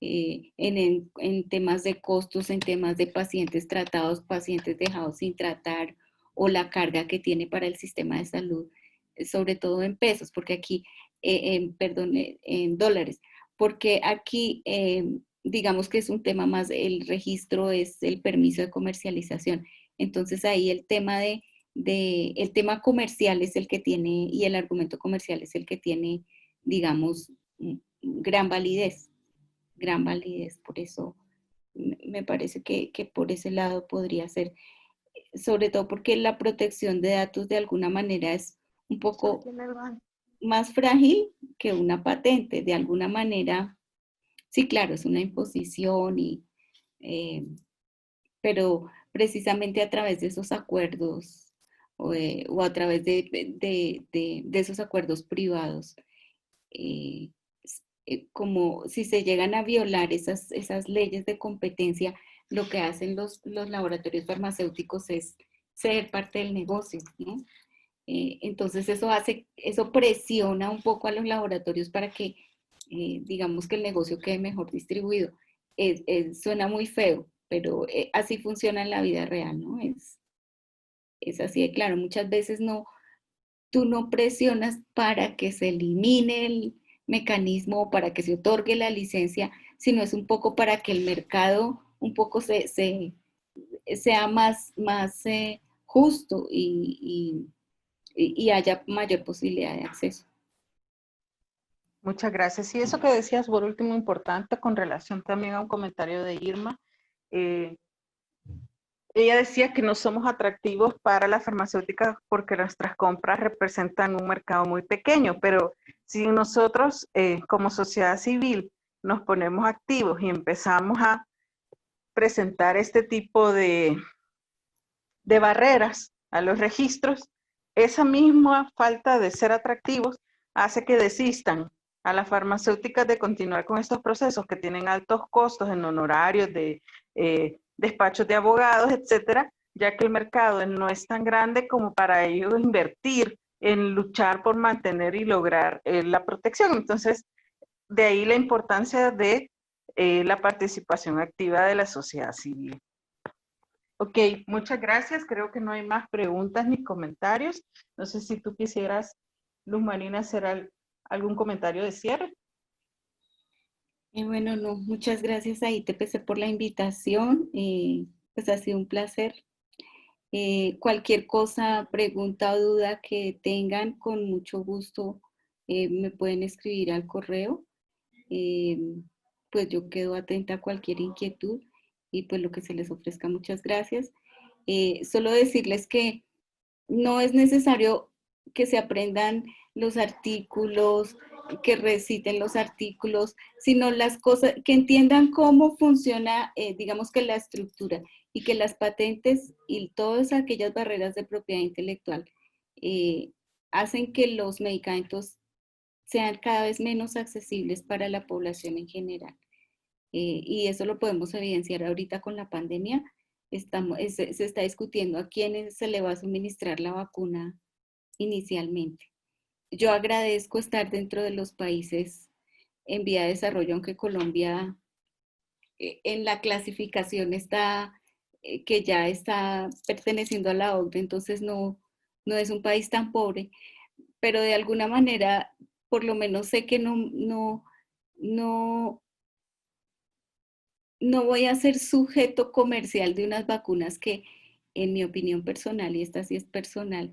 en temas de costos, en temas de pacientes tratados, pacientes dejados sin tratar, o la carga que tiene para el sistema de salud, sobre todo en pesos, porque aquí, en dólares, porque aquí digamos que es un tema más, el registro es el permiso de comercialización. Entonces ahí el tema el tema comercial es el que tiene, y el argumento comercial es el que tiene, digamos, gran validez. Por eso me parece que por ese lado podría ser, sobre todo porque la protección de datos de alguna manera es un poco más frágil que una patente. De alguna manera, sí, claro, es una imposición, pero precisamente a través de esos acuerdos o a través de esos acuerdos privados, como si se llegan a violar esas leyes de competencia, lo que hacen los laboratorios farmacéuticos es ser parte del negocio, ¿no? Entonces eso presiona un poco a los laboratorios para que, digamos, que el negocio quede mejor distribuido. Suena muy feo, pero así funciona en la vida real, ¿no? Es así de claro. Muchas veces tú no presionas para que se elimine el mecanismo o para que se otorgue la licencia, sino es un poco para que el mercado un poco sea más justo y haya mayor posibilidad de acceso. Muchas gracias. Y eso que decías por último importante con relación también a un comentario de Irma. Ella decía que no somos atractivos para las farmacéuticas porque nuestras compras representan un mercado muy pequeño, pero si nosotros como sociedad civil nos ponemos activos y empezamos a presentar este tipo de barreras a los registros, esa misma falta de ser atractivos hace que desistan a las farmacéuticas de continuar con estos procesos que tienen altos costos en honorarios de despachos de abogados, etcétera, ya que el mercado no es tan grande como para ellos invertir en luchar por mantener y lograr la protección. Entonces, de ahí la importancia de la participación activa de la sociedad civil. Ok, muchas gracias. Creo que no hay más preguntas ni comentarios. No sé si tú quisieras, Luz Marina, hacer algún comentario de cierre. Bueno, no, muchas gracias a ITPC por la invitación. Pues ha sido un placer. Cualquier cosa, pregunta o duda que tengan, con mucho gusto me pueden escribir al correo. Pues yo quedo atenta a cualquier inquietud y pues lo que se les ofrezca. Muchas gracias. Solo decirles que no es necesario que se aprendan los artículos, que reciten los artículos, sino las cosas, que entiendan cómo funciona, digamos que la estructura, y que las patentes y todas aquellas barreras de propiedad intelectual hacen que los medicamentos sean cada vez menos accesibles para la población en general. Y eso lo podemos evidenciar ahorita con la pandemia. Se está discutiendo a quiénes se le va a suministrar la vacuna inicialmente. Yo agradezco estar dentro de los países en vía de desarrollo, aunque Colombia en la clasificación está, que ya está perteneciendo a la OCDE, entonces no es un país tan pobre, pero de alguna manera, por lo menos sé que no voy a ser sujeto comercial de unas vacunas que, en mi opinión personal, y esta sí es personal,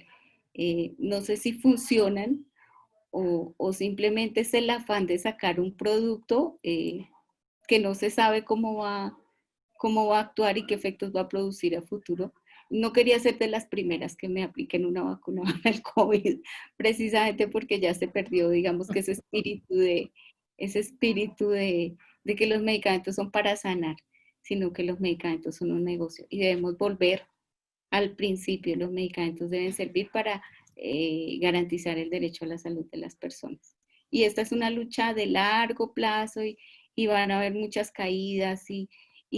no sé si funcionan o simplemente es el afán de sacar un producto que no se sabe cómo va a actuar y qué efectos va a producir a futuro. No quería ser de las primeras que me apliquen una vacuna para el COVID, precisamente porque ya se perdió, digamos, que ese espíritu de que los medicamentos son para sanar, sino que los medicamentos son un negocio y debemos volver al principio. Los medicamentos deben servir para garantizar el derecho a la salud de las personas. Y esta es una lucha de largo plazo y van a haber muchas caídas y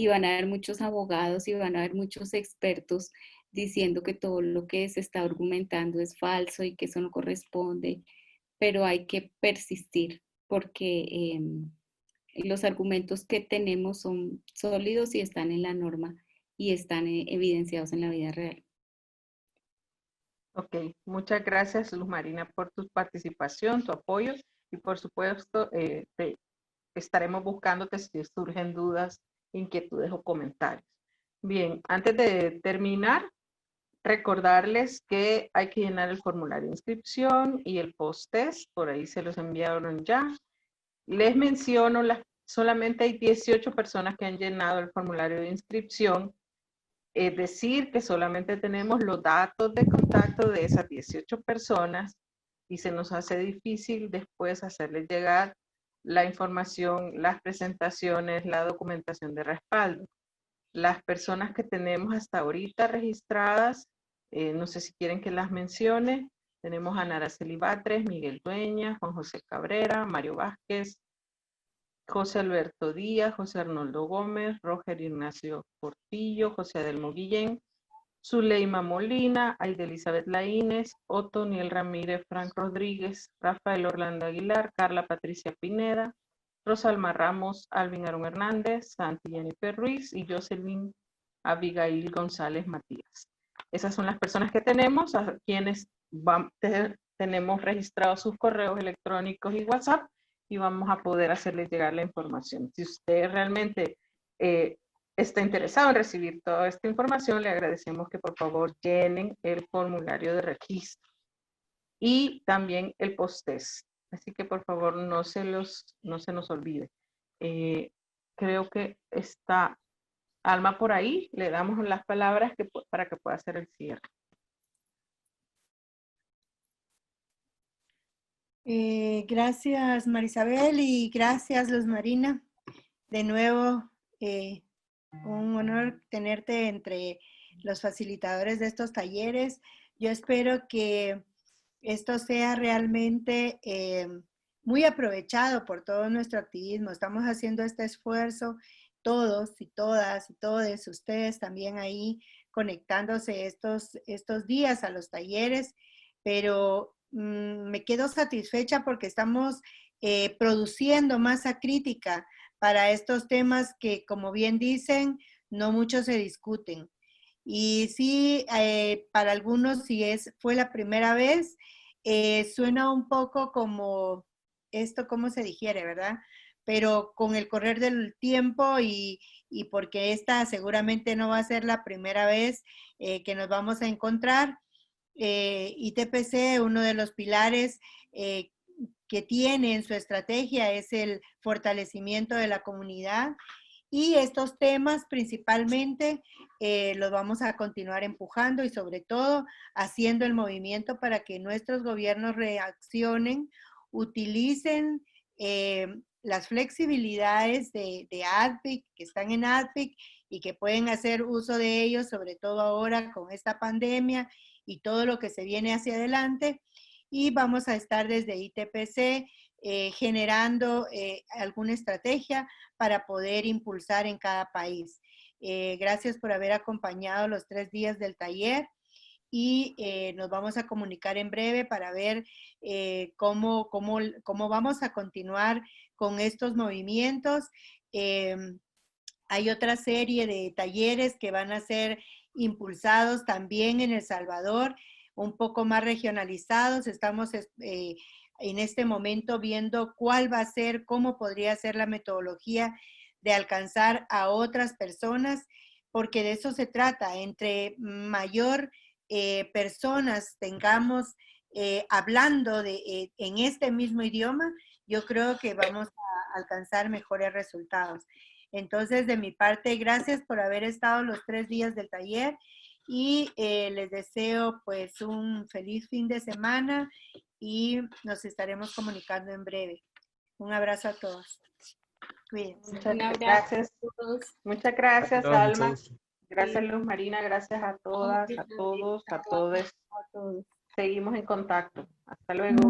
van a haber muchos abogados y van a haber muchos expertos diciendo que todo lo que se está argumentando es falso y que eso no corresponde, pero hay que persistir porque los argumentos que tenemos son sólidos y están en la norma y están evidenciados en la vida real. Ok, muchas gracias, Luz Marina, por tu participación, tu apoyo y por supuesto te estaremos buscándote si surgen dudas, inquietudes o comentarios. Bien, antes de terminar, recordarles que hay que llenar el formulario de inscripción y el post-test, por ahí se los enviaron ya. Les menciono, solamente hay 18 personas que han llenado el formulario de inscripción, es decir, que solamente tenemos los datos de contacto de esas 18 personas y se nos hace difícil después hacerles llegar la información, las presentaciones, la documentación de respaldo. Las personas que tenemos hasta ahorita registradas, no sé si quieren que las mencione. Tenemos a Naraceli Batres, Miguel Dueña, Juan José Cabrera, Mario Vázquez, José Alberto Díaz, José Arnoldo Gómez, Roger Ignacio Portillo, José Adelmo Guillén, Zuleima Molina, Aide Elizabeth Laínez, Otoniel Ramírez, Frank Rodríguez, Rafael Orlando Aguilar, Carla Patricia Pineda, Rosalma Ramos, Alvin Aaron Hernández, Santi Jennifer Ruiz y Jocelyn Abigail González Matías. Esas son las personas que tenemos, a quienes tenemos registrados sus correos electrónicos y WhatsApp y vamos a poder hacerles llegar la información. Si usted realmente está interesado en recibir toda esta información, le agradecemos que por favor llenen el formulario de registro y también el post-test. Así que por favor no se nos olvide. Creo que está Alma por ahí. Le damos las palabras para que pueda hacer el cierre. Gracias Marisabel y gracias Luz Marina. De nuevo, un honor tenerte entre los facilitadores de estos talleres. Yo espero que esto sea realmente muy aprovechado por todo nuestro activismo. Estamos haciendo este esfuerzo, todos y todas y todos ustedes también ahí conectándose estos días a los talleres, pero me quedo satisfecha porque estamos produciendo masa crítica para estos temas que, como bien dicen, no mucho se discuten. Y sí, para algunos, si fue la primera vez, suena un poco como esto, cómo se digiere, ¿verdad? Pero con el correr del tiempo y porque esta seguramente no va a ser la primera vez que nos vamos a encontrar, ITPC, uno de los pilares que tiene en su estrategia es el fortalecimiento de la comunidad y estos temas principalmente los vamos a continuar empujando y sobre todo haciendo el movimiento para que nuestros gobiernos reaccionen, utilicen las flexibilidades de ADPIC, que están en ADPIC y que pueden hacer uso de ellos, sobre todo ahora con esta pandemia y todo lo que se viene hacia adelante. Y vamos a estar desde ITPC generando alguna estrategia para poder impulsar en cada país. Gracias por haber acompañado los 3 días del taller y nos vamos a comunicar en breve para ver cómo vamos a continuar con estos movimientos. Hay otra serie de talleres que van a ser impulsados también en El Salvador, un poco más regionalizados. Estamos en este momento viendo cuál va a ser, cómo podría ser la metodología de alcanzar a otras personas, porque de eso se trata. Entre mayor personas tengamos hablando en este mismo idioma, yo creo que vamos a alcanzar mejores resultados. Entonces, de mi parte, gracias por haber estado los 3 días del taller y les deseo pues un feliz fin de semana y nos estaremos comunicando en breve. Un abrazo a todos. Cuídense. Muchas gracias. Muchas gracias, Alma. Gracias, Luz Marina. Gracias a todas, a todos, a todos. Seguimos en contacto. Hasta luego.